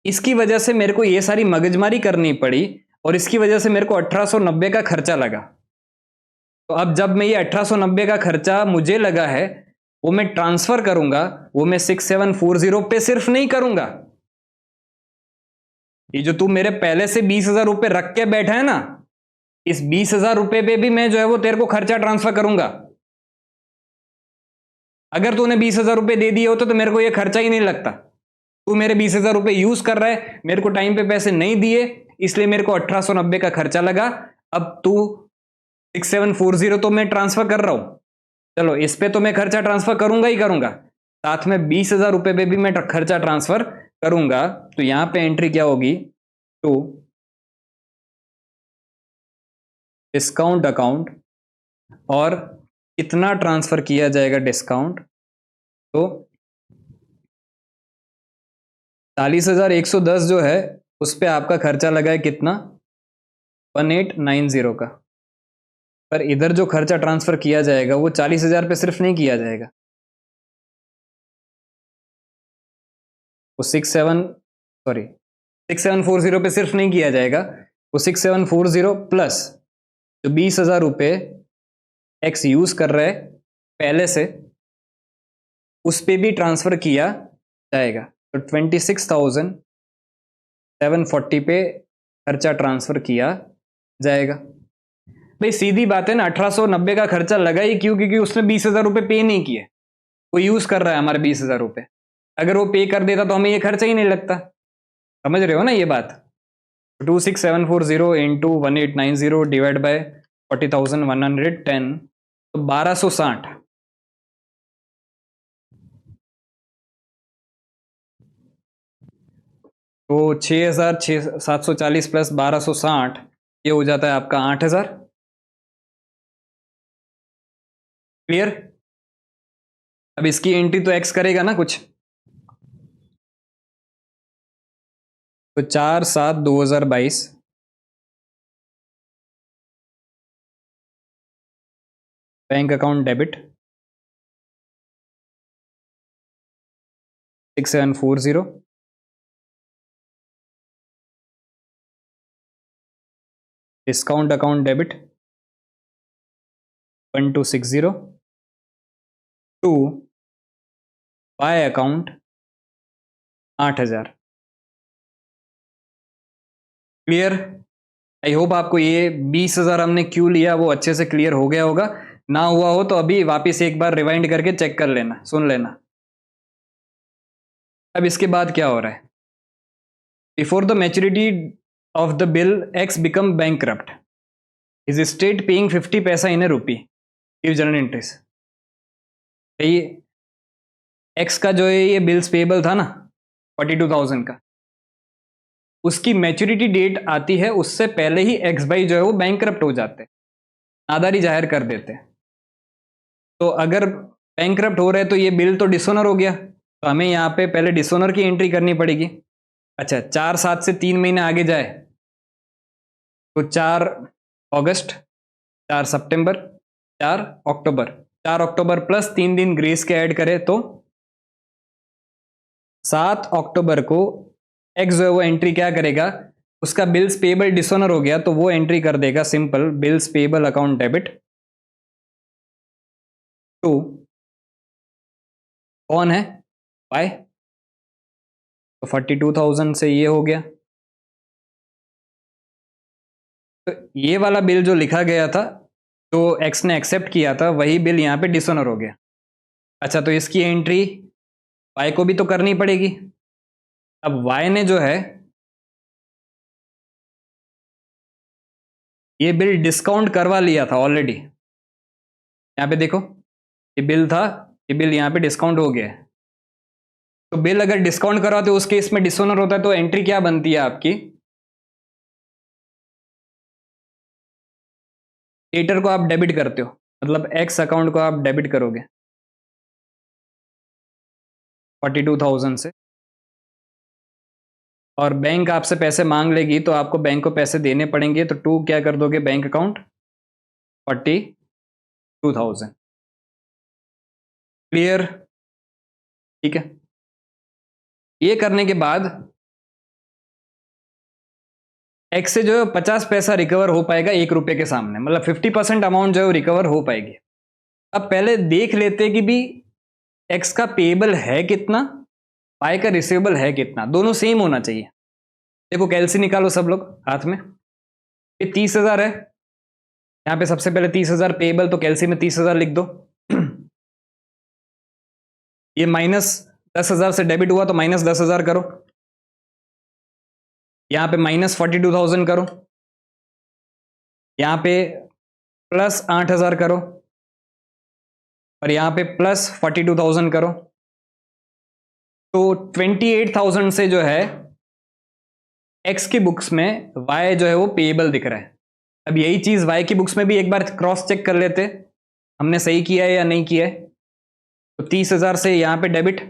S1: इसकी वजह से मेरे को ये सारी मगजमारी करनी पड़ी और इसकी वजह से मेरे को 1890 का खर्चा लगा। तो अब जब मैं ये 1890 का खर्चा मुझे लगा है वो मैं ट्रांसफर करूंगा, वो मैं 6740 पे सिर्फ नहीं करूंगा। ये जो तू मेरे पहले से 20,000 रुपये रख के बैठा है ना, इस 20,000 रुपये पे भी मैं जो है वो तेरे को खर्चा ट्रांसफर करूंगा। अगर तूने 20,000 रुपये दे दिए होते तो मेरे को ये खर्चा ही नहीं लगता। तू मेरे 20,000 रुपये यूज कर रहा है, मेरे को टाइम पे पैसे नहीं दिए, इसलिए मेरे को 1890 का खर्चा लगा। अब तू 6740 तो मैं ट्रांसफर कर रहा हूं, चलो इस पे तो मैं खर्चा ट्रांसफर करूंगा ही करूंगा, साथ में 20,000 रुपये पे भी मैं खर्चा ट्रांसफर करूंगा। तो यहां पे एंट्री क्या होगी? टू डिस्काउंट अकाउंट, और कितना ट्रांसफर किया जाएगा डिस्काउंट? तो 40,110 जो है उस पे आपका खर्चा लगा है कितना? 1890 का। पर इधर जो खर्चा ट्रांसफर किया जाएगा वो 40,000 पे सिर्फ नहीं किया जाएगा, वो 6740 पे सिर्फ नहीं किया जाएगा, वो 6740 प्लस जो 20,000 रुपये एक्स यूज कर रहे पहले से, उस पे भी ट्रांसफर किया जाएगा। तो 26,740 पे खर्चा ट्रांसफर किया जाएगा। भाई सीधी बात है ना, 1890 का खर्चा लगा ही क्यों? क्योंकि उसने 20,000 रुपये पे नहीं किए, वो यूज कर रहा है हमारे 20,000 रुपये। अगर वो पे कर देता तो हमें ये खर्चा ही नहीं लगता। समझ रहे हो ना ये बात? 26,740 इंटू 1890 डिवाइड बाय 40,110, तो 1260। तो 6,740 प्लस 1260, ये हो जाता है आपका 8,000। क्लियर? अब इसकी एंट्री तो एक्स करेगा ना कुछ, तो 4/7/2022 bank account debit 6740, discount account debit 1260 to bye account 8,000। Clear? I hope आपको ये 20,000 हमने क्यों लिया वो अच्छे से क्लियर हो गया होगा। ना हुआ हो तो अभी वापस एक बार रिवाइंड करके चेक कर लेना, सुन लेना। अब इसके बाद क्या हो रहा है? Before the maturity of the bill x become bankrupt, is state paying 50 पैसा in a rupee, give general entries. ये एक्स का जो है ये बिल्स पेबल था ना 42,000 का, उसकी मैच्योरिटी डेट आती है उससे पहले ही एक्स भाई जो है वो बैंकक्रप्ट हो जाते हैं, नादारी जाहिर कर देते हैं। तो अगर बैंकक्रप्ट हो रहे हैं तो ये बिल तो डिसोनर हो गया, तो हमें यहाँ पे पहले डिसोनर की एंट्री करनी पड़ेगी। अच्छा, 4/7 से 3 महीने आगे जाए तो 4 अगस्त, 4 सितंबर, 4 अक्टूबर, 4 अक्टूबर प्लस 3 दिन ग्रेस के ऐड करें तो 7 अक्टूबर को एक्स जो है वो एंट्री क्या करेगा, उसका बिल्स पेबल डिसोनर हो गया तो वो एंट्री कर देगा simple bills payable account debit to, कौन है, वाई। तो 42,000 से ये हो गया। तो ये वाला बिल जो लिखा गया था, जो एक्स ने एक्सेप्ट किया था, वही बिल यहाँ पे डिसोनर हो गया। अच्छा, तो इसकी एंट्री वाई को भी तो करनी पड़ेगी। अब वाई ने जो है ये बिल डिस्काउंट करवा लिया था ऑलरेडी, यहाँ पे देखो ये बिल था, ये बिल यहाँ पे डिस्काउंट हो गया है। तो बिल अगर डिस्काउंट करवाते उस केस में डिसोनर होता है, तो एंट्री क्या बनती है आपकी, डेटर को आप डेबिट करते हो, मतलब एक्स अकाउंट को आप डेबिट करोगे 42,000 से, और बैंक आपसे पैसे मांग लेगी तो आपको बैंक को पैसे देने पड़ेंगे, तो टू क्या कर दोगे बैंक अकाउंट 42,000। क्लियर? ठीक है। ये करने के बाद एक्स से जो है 50 पैसा रिकवर हो पाएगा 1 रुपए के सामने, मतलब 50% अमाउंट जो है रिकवर हो पाएगी। अब पहले देख लेते कि भी एक्स का पेएबल है कितना, वाई का रिसीवेबल है कितना, दोनों सेम होना चाहिए। देखो कैलसी निकालो सब लोग हाथ में। ये 30,000 है, यहां पे सबसे पहले 30,000 पेएबल, तो कैलसी में 30,000 लिख दो। ये -10,000 से डेबिट हुआ तो -10,000 करो, यहां पे -42,000 करो, यहां पे +8,000 करो, और यहां पे +42,000 करो। तो 28,000 से जो है एक्स की बुक्स में वाई जो है वो पेएबल दिख रहा है। अब यही चीज वाई की बुक्स में भी एक बार क्रॉस चेक कर लेते हमने सही किया है या नहीं किया है। तो 30,000 से यहां पे डेबिट,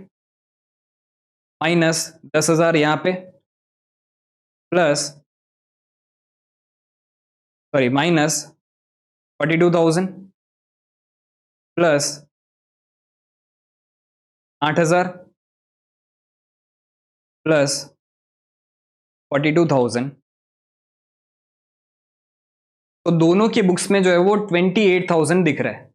S1: -10,000 यहां पे, प्लस सॉरी -42,000 प्लस 8,000 प्लस 42,000। तो दोनों के बुक्स में जो है वो 28,000 दिख रहा है।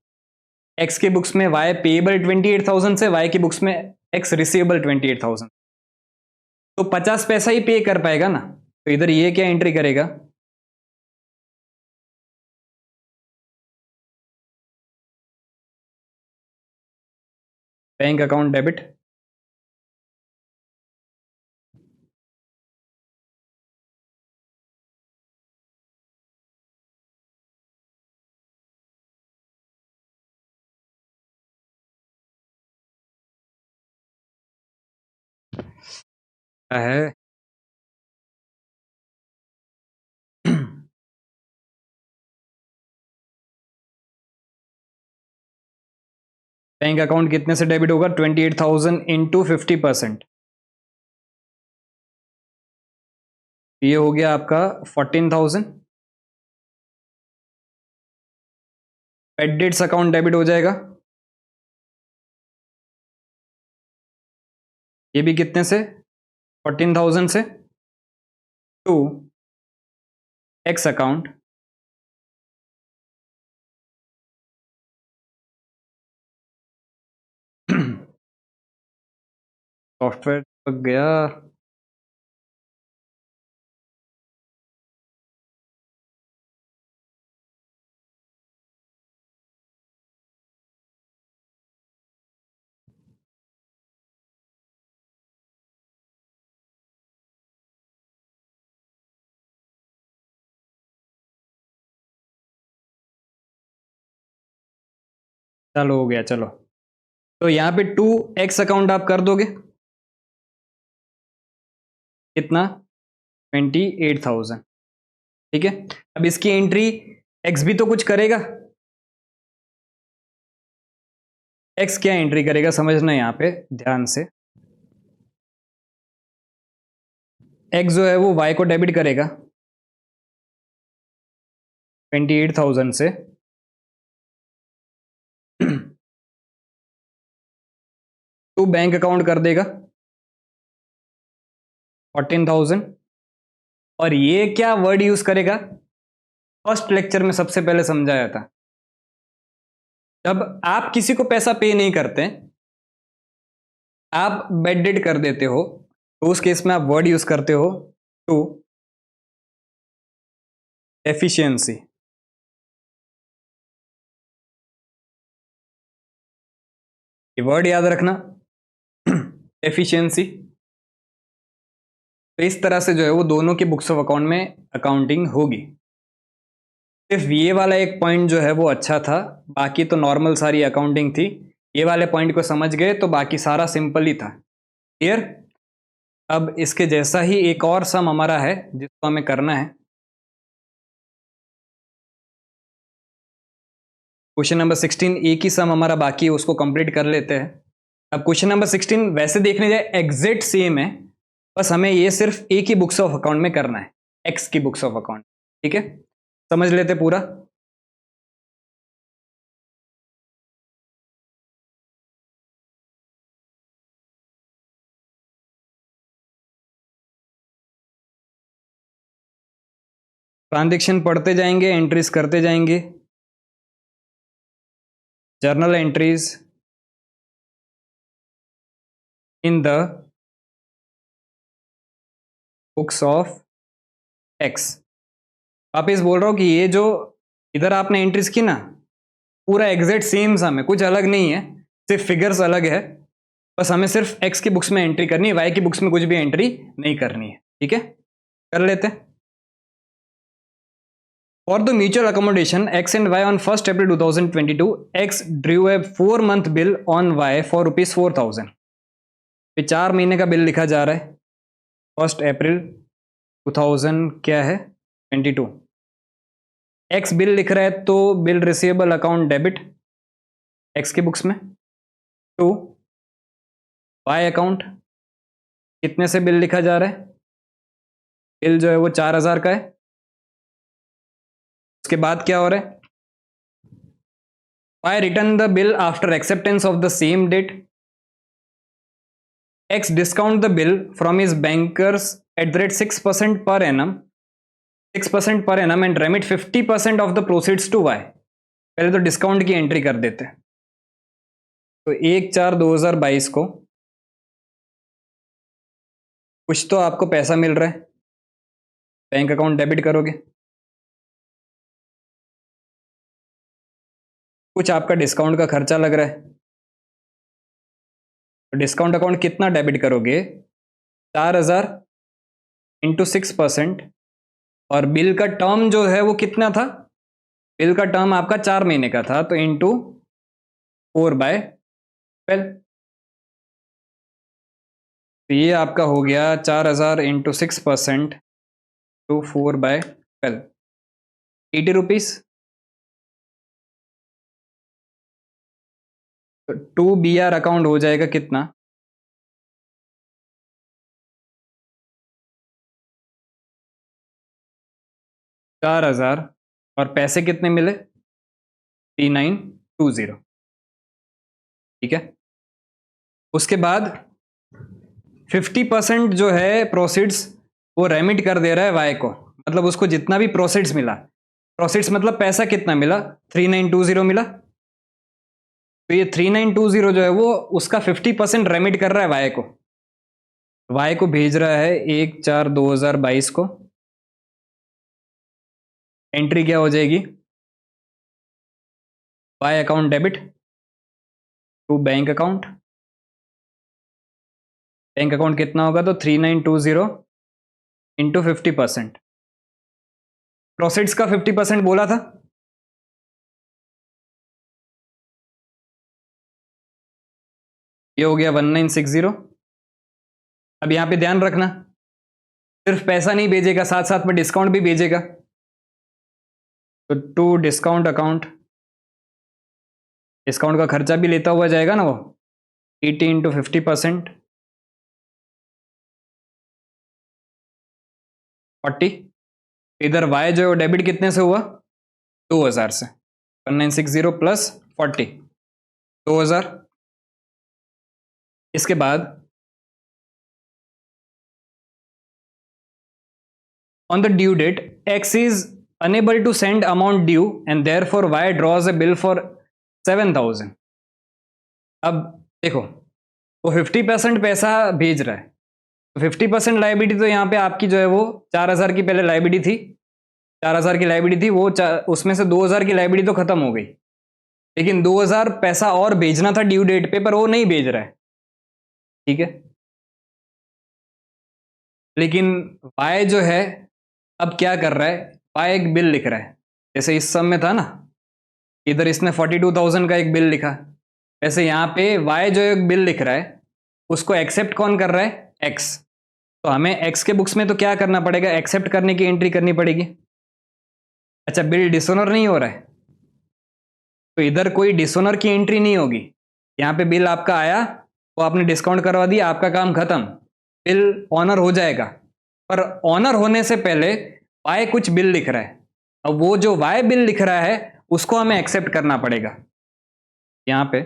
S1: एक्स के बुक्स में वाई पेएबल 28,000 से, वाई के बुक्स में एक्स रिसीवेबल 28,000। तो 50 पैसा ही पे कर पाएगा ना, तो इधर ये क्या एंट्री करेगा, बैंक अकाउंट डेबिट है। बैंक अकाउंट कितने से डेबिट होगा, 28,000 इंटू 50%, ये हो गया आपका 14,000। पेड डेट्स अकाउंट डेबिट हो जाएगा, ये भी कितने से, 14,000 से, टू एक्स अकाउंट, सॉफ्टवेयर गया। चलो हो गया, चलो। तो यहाँ पे 2x अकाउंट आप कर दोगे, कितना? 28,000। ठीक है, अब इसकी एंट्री x भी तो कुछ करेगा। x क्या एंट्री करेगा समझना यहाँ पे ध्यान से। x जो है वो y को डेबिट करेगा 28,000 से। तो बैंक अकाउंट कर देगा 14,000। और ये क्या वर्ड यूज करेगा, फर्स्ट लेक्चर में सबसे पहले समझाया था। जब आप किसी को पैसा पे नहीं करते, आप बेड डेड कर देते हो, तो उस केस में आप वर्ड यूज करते हो टू एफिशिएंसी। ये वर्ड याद रखना, एफिशिएंसी। तो इस तरह से जो है वो दोनों की बुक्स ऑफ अकाउंट में अकाउंटिंग होगी। सिर्फ ये वाला एक पॉइंट जो है वो अच्छा था, बाकी तो नॉर्मल सारी अकाउंटिंग थी। ये वाले पॉइंट को समझ गए तो बाकी सारा सिंपल ही था। क्लियर? अब इसके जैसा ही एक और सम हमारा है जिसको हमें करना है। क्वेश्चन नंबर 16, एक ही सम हमारा बाकी है, उसको कंप्लीट कर लेते हैं। अब क्वेश्चन नंबर 16 वैसे देखने जाए एग्जैक्ट सेम है, बस हमें ये सिर्फ एक ही बुक्स ऑफ अकाउंट में करना है, एक्स की बुक्स ऑफ अकाउंट। ठीक है, समझ लेते पूरा। ट्रांजैक्शन पढ़ते जाएंगे, एंट्रीज करते जाएंगे। Journal entries in the books of x. वापिस बोल रहा हूं कि ये जो इधर आपने एंट्रीज की ना, पूरा एग्जैक्ट सेम सम है, कुछ अलग नहीं है, सिर्फ फिगर्स अलग है। बस हमें सिर्फ एक्स की बुक्स में एंट्री करनी है, वाई की बुक्स में कुछ भी एंट्री नहीं करनी है। ठीक है, कर लेते हैं। For the mutual accommodation X and Y on 1st April 2022, X drew a 4-month bill on Y for rupees 4,000। 4 महीने का बिल लिखा जा रहा है, 1 अप्रैल 2000 क्या है 22। X बिल लिख रहा है तो bill receivable account debit X की बुक्स में, टू Y अकाउंट कितने से बिल लिखा जा रहा है, बिल जो है वो 4,000 का है। उसके बाद क्या हो रहा है, Y return the bill after acceptance of the same date। X discount the bill from his bankers at the rate 6% per annum, 6% per annum and remit 50% of the proceeds to Y। पहले तो discount की entry कर देते हैं। तो 1/4/2022 को कुछ तो आपको पैसा मिल रहा है, बैंक अकाउंट डेबिट करोगे। कुछ आपका डिस्काउंट का खर्चा लग रहा है, तो डिस्काउंट अकाउंट कितना डेबिट करोगे, 4,000 इंटू 6%। और बिल का टर्म जो है वो कितना था, बिल का टर्म आपका 4 महीने का था, तो इंटू 4/12। तो ये आपका हो गया 4,000 इंटू 6% टू 4/12, 80 रुपीज। तो 2BR अकाउंट हो जाएगा कितना, 4,000। और पैसे कितने मिले, 3920। ठीक है, उसके बाद 50% जो है प्रोसीड्स वो रेमिट कर दे रहा है वाई को, मतलब उसको जितना भी प्रोसीड्स मिला, प्रोसीड्स मतलब पैसा कितना मिला, 3920 मिला। तो ये 3920 जो है वो उसका 50% रेमिट कर रहा है वाई को, वाई को भेज रहा है 1/4/2022 को। एंट्री क्या हो जाएगी, Y account debit to bank account. Bank account कितना होगा, तो 3920 इंटू 50%। प्रोसीड्स का 50% बोला था, ये हो गया 1960। अब यहाँ पे ध्यान रखना, सिर्फ पैसा नहीं भेजेगा, साथ साथ में डिस्काउंट भी भेजेगा। तो टू डिस्काउंट अकाउंट, डिस्काउंट का खर्चा भी लेता हुआ जाएगा ना वो, 80 × 50%, 40। इधर वाई जो है वो डेबिट कितने से हुआ, 2000 से। 1960 प्लस 40, 2000। इसके बाद on the due date X is unable to send amount due and therefore Y draws a bill for 7000। अब देखो, वो 50% पैसा भेज रहा है, तो 50% लाइबिलिटी तो यहाँ पे आपकी जो है वो 4000 की पहले लाइबिलिटी थी, 4000 की लाइबिलिटी थी, वो उसमें से 2000 की लाइबिलिटी तो खत्म हो गई, लेकिन 2000 पैसा और भेजना था ड्यू डेट पे, पर वो नहीं भेज रहा है, ठीक है। लेकिन वाई जो है अब क्या कर रहा है, वाई एक बिल लिख रहा है, जैसे इस सम में था ना, इधर इसने 42,000 का एक बिल लिखा, वैसे यहाँ पे वाई जो एक बिल लिख रहा है उसको एक्सेप्ट कौन कर रहा है, एक्स। तो हमें एक्स के बुक्स में तो क्या करना पड़ेगा, एक्सेप्ट करने की एंट्री करनी पड़ेगी। अच्छा, बिल डिसोनर नहीं हो रहा है, तो इधर कोई डिसोनर की एंट्री नहीं होगी। यहाँ पे बिल आपका आया, वो आपने डिस्काउंट करवा दिया, आपका काम खत्म, बिल ऑनर हो जाएगा। पर ऑनर होने से पहले वाई कुछ बिल लिख रहा है, अब वो जो वाई बिल लिख रहा है उसको हमें एक्सेप्ट करना पड़ेगा। यहाँ पे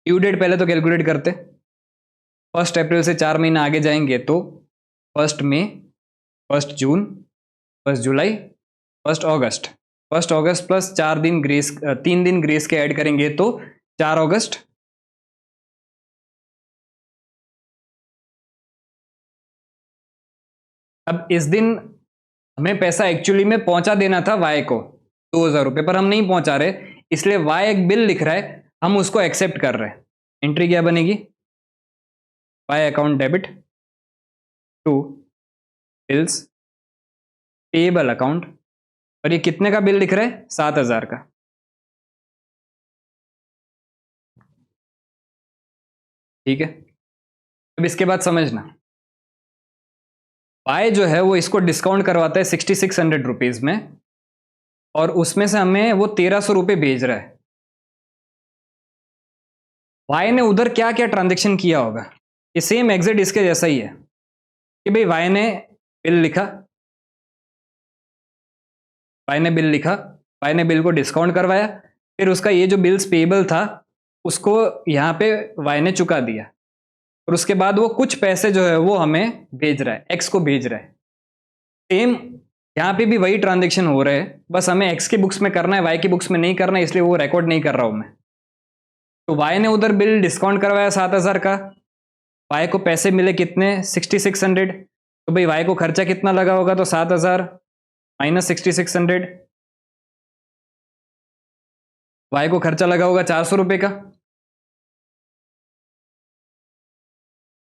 S1: ड्यू डेट पहले तो कैलकुलेट करते, 1 अप्रैल से 4 महीना आगे जाएंगे तो 1 मई, 1 जून, 1 जुलाई, 1 अगस्त, 1 अगस्त प्लस 4 दिन ग्रेस, 3 दिन ग्रेस के ऐड करेंगे तो 4 अगस्त। अब इस दिन हमें पैसा एक्चुअली में पहुंचा देना था वाई को 2000 रुपये, पर हम नहीं पहुंचा रहे, इसलिए वाई एक बिल लिख रहा है, हम उसको एक्सेप्ट कर रहे हैं। एंट्री क्या बनेगी, Y account debit to bills payable account, और ये कितने का बिल लिख रहा है, 7000 का, ठीक है। अब इसके बाद समझना, वाई जो है वो इसको डिस्काउंट करवाता है 6600 रुपीज में, और उसमें से हमें वो 1300 रुपये भेज रहा है। वाई ने उधर क्या क्या ट्रांजेक्शन किया होगा, ये सेम एग्जिट इसके जैसा ही है कि भाई वाई ने बिल लिखा, वाई ने बिल लिखा, वाई ने बिल को डिस्काउंट करवाया, फिर उसका ये जो बिल्स पेएबल था उसको यहाँ पे वाई ने चुका दिया, और उसके बाद वो कुछ पैसे जो है वो हमें भेज रहा है, एक्स को भेज रहा है। सेम यहाँ पे भी वही ट्रांजेक्शन हो रहे हैं, बस हमें एक्स की बुक्स में करना है, वाई की बुक्स में नहीं करना है, इसलिए वो रिकॉर्ड नहीं कर रहा हूँ मैं। तो वाई ने उधर बिल डिस्काउंट करवाया 7000 का, वाई को पैसे मिले कितने, 6600, तो भाई वाई को खर्चा कितना लगा होगा, तो 7000 माइनस 6600, वाई को खर्चा लगा होगा 400 रुपये का,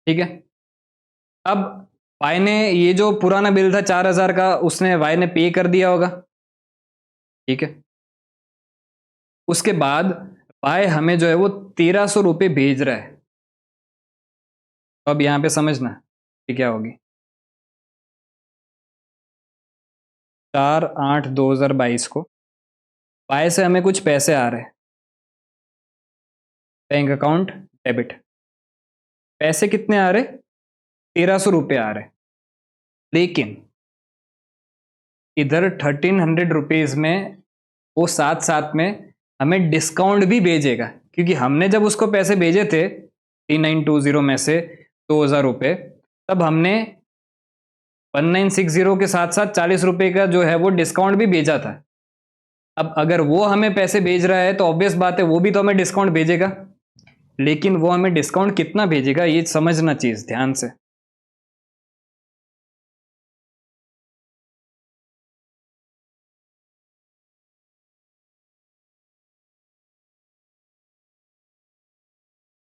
S1: ठीक है। अब वाई ने ये जो पुराना बिल था 4000 का, उसने वाई ने पे कर दिया होगा, ठीक है। उसके बाद वाई हमें जो है वो 1300 रुपये भेज रहा है। तो अब यहां पे समझना कि क्या होगी, 4/8/2022 को वाई से हमें कुछ पैसे आ रहे हैं, बैंक अकाउंट डेबिट, पैसे कितने आ रहे, 1300 रुपये आ रहे, लेकिन इधर 1300 रुपीज़ में वो साथ साथ में हमें डिस्काउंट भी भेजेगा, क्योंकि हमने जब उसको पैसे भेजे थे 3920 में से 2000 रुपये, तब हमने 1960 के साथ साथ 40 रुपये का जो है वो डिस्काउंट भी भेजा था। अब अगर वो हमें पैसे भेज रहा है तो ऑब्वियस बात है वो भी तो हमें डिस्काउंट भेजेगा, लेकिन वो हमें डिस्काउंट कितना भेजेगा ये समझना चीज़ ध्यान से।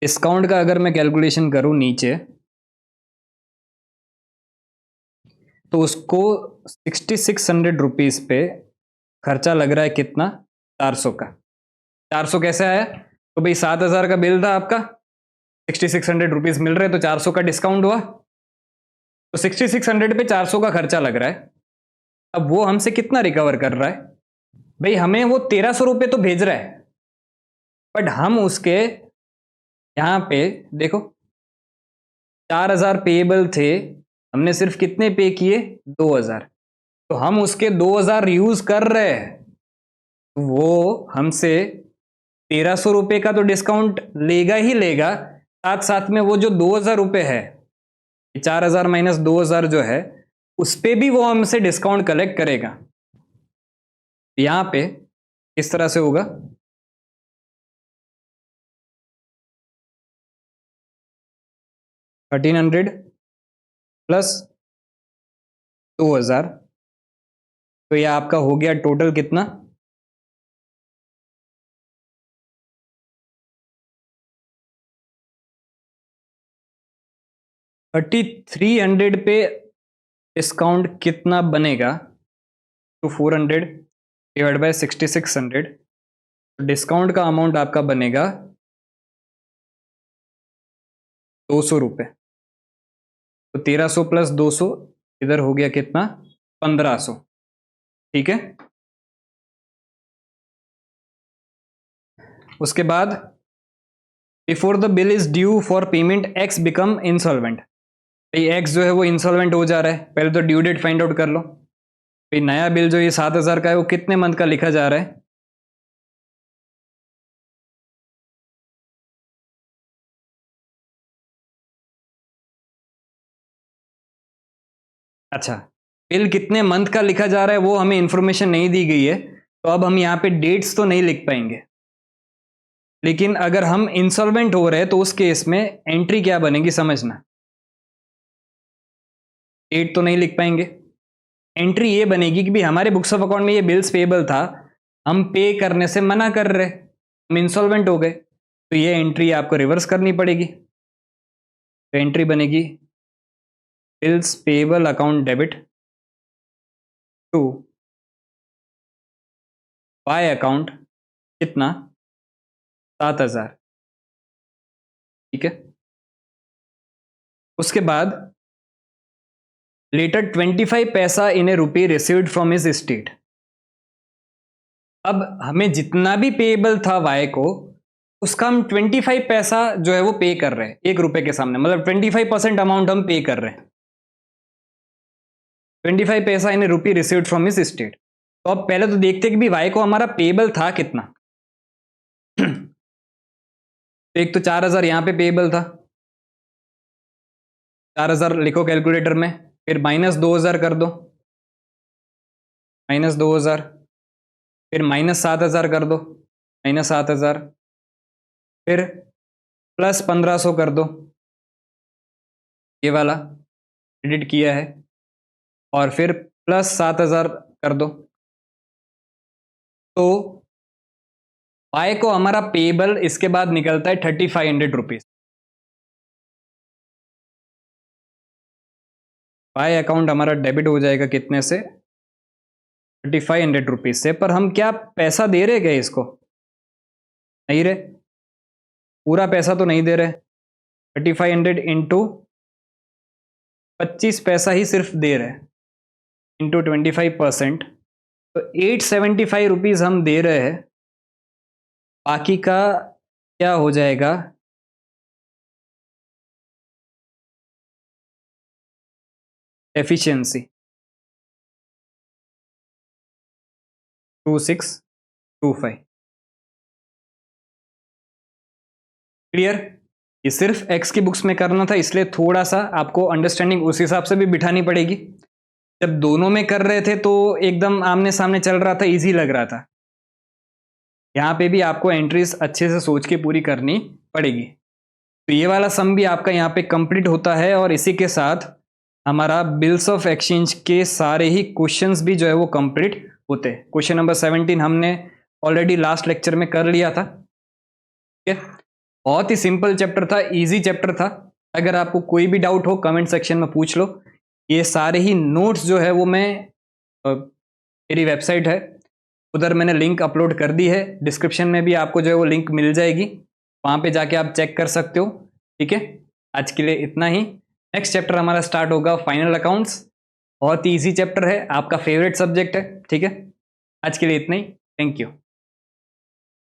S1: डिस्काउंट का अगर मैं कैलकुलेशन करूं नीचे, तो उसको 6600 रुपीज़ पे खर्चा लग रहा है कितना, 400 का। 400 कैसे आया? तो भाई 7,000 का बिल था आपका, 6600 रुपीज मिल रहे, तो 400 का डिस्काउंट हुआ, तो 6600 पे 400 का खर्चा लग रहा है। अब वो हमसे कितना रिकवर कर रहा है? भाई हमें वो 1300 रुपये तो भेज रहा है, बट हम उसके यहां पे देखो 4000 पेएबल थे, हमने सिर्फ कितने पे किए? 2000। तो हम उसके 2000 यूज कर रहे हैं, वो हमसे 1300 रुपये का तो डिस्काउंट लेगा ही लेगा, साथ साथ में वो जो 2000 रुपये है, 4000 माइनस 2000 जो है, उस पे भी वो हमसे डिस्काउंट कलेक्ट करेगा। यहां पे किस तरह से होगा? 1300 प्लस 2000, तो ये आपका हो गया टोटल कितना? 3300 पे डिस्काउंट कितना बनेगा? तो 400 डिवाइड बाय 6600, डिस्काउंट का अमाउंट आपका बनेगा 200 रुपये। तो 1300 प्लस 200 इधर हो गया कितना? 1500। ठीक है, उसके बाद before the bill is due for payment x become insolvent. भाई एक्स जो है वो इंसॉल्वेंट हो जा रहा है, पहले तो ड्यू डेट फाइंड आउट कर लो। भाई नया बिल जो ये 7000 का है, वो कितने मंथ का लिखा जा रहा है? अच्छा, बिल कितने मंथ का लिखा जा रहा है वो हमें इंफॉर्मेशन नहीं दी गई है, तो अब हम यहाँ पे डेट्स तो नहीं लिख पाएंगे। लेकिन अगर हम इंसॉल्वेंट हो रहे हैं तो उस केस में एंट्री क्या बनेगी समझना। डेट तो नहीं लिख पाएंगे, एंट्री ये बनेगी कि भाई हमारे बुक्स ऑफ अकाउंट में ये बिल्स पेबल था, हम पे करने से मना कर रहे, हम इंसॉल्वेंट हो गए, तो ये एंट्री आपको रिवर्स करनी पड़ेगी। तो एंट्री बनेगी bills payable account debit to bye account, कितना? 7000। ठीक है, उसके बाद letter 25 paisa in a rupee received from his state. अब हमें जितना भी पेएबल था वाई को, उसका हम 25 पैसा जो है वो पे कर रहे हैं 1 रुपए के सामने, मतलब 25% अमाउंट हम पे कर रहे हैं। 25 paisa in a rupee received from his state. तो अब पहले तो देखते कि भी वाई को हमारा पेएबल था कितना। तो एक तो 4000 यहां पे पेएबल था, 4000 लिखो कैलकुलेटर में, फिर माइनस 2000 कर दो, माइनस 2000, फिर माइनस 7000 कर दो, माइनस 7000, फिर प्लस 1500 कर दो, ये वाला क्रेडिट किया है, और फिर प्लस 7000 कर दो। तो वाई को हमारा पेएबल इसके बाद निकलता है 3500 रुपीज। वाई अकाउंट हमारा डेबिट हो जाएगा कितने से? 3500 रुपीज से। पर हम क्या पैसा दे रहे गए इसको? नहीं रहे, पूरा पैसा तो नहीं दे रहे। 3500 इंटू 25 पैसा ही सिर्फ दे रहे, इंटू 25%, तो 875 रुपीज हम दे रहे हैं। बाकी का क्या हो जाएगा? एफिशिएंसी 2625। क्लियर? ये सिर्फ एक्स की बुक्स में करना था, इसलिए थोड़ा सा आपको अंडरस्टैंडिंग उस हिसाब से भी बिठानी पड़ेगी। जब दोनों में कर रहे थे तो एकदम आमने सामने चल रहा था, इजी लग रहा था। यहाँ पे भी आपको एंट्रीज अच्छे से सोच के पूरी करनी पड़ेगी। तो ये वाला सम भी आपका यहाँ पे कंप्लीट होता है, और इसी के साथ हमारा बिल्स ऑफ एक्सचेंज के सारे ही क्वेश्चंस भी जो है वो कंप्लीट होते हैं। क्वेश्चन नंबर 17 हमने ऑलरेडी लास्ट लेक्चर में कर लिया था। ठीक है, बहुत ही सिंपल चैप्टर था, इजी चैप्टर था। अगर आपको कोई भी डाउट हो कमेंट सेक्शन में पूछ लो। ये सारे ही नोट्स जो है वो मैं मेरी वेबसाइट है उधर मैंने लिंक अपलोड कर दी है, डिस्क्रिप्शन में भी आपको जो है वो लिंक मिल जाएगी, वहाँ पे जाके आप चेक कर सकते हो। ठीक है, आज के लिए इतना ही। नेक्स्ट चैप्टर हमारा स्टार्ट होगा फाइनल अकाउंट्स, बहुत ही ईजी चैप्टर है, आपका फेवरेट सब्जेक्ट है। ठीक है, आज के लिए इतना ही, थैंक यू।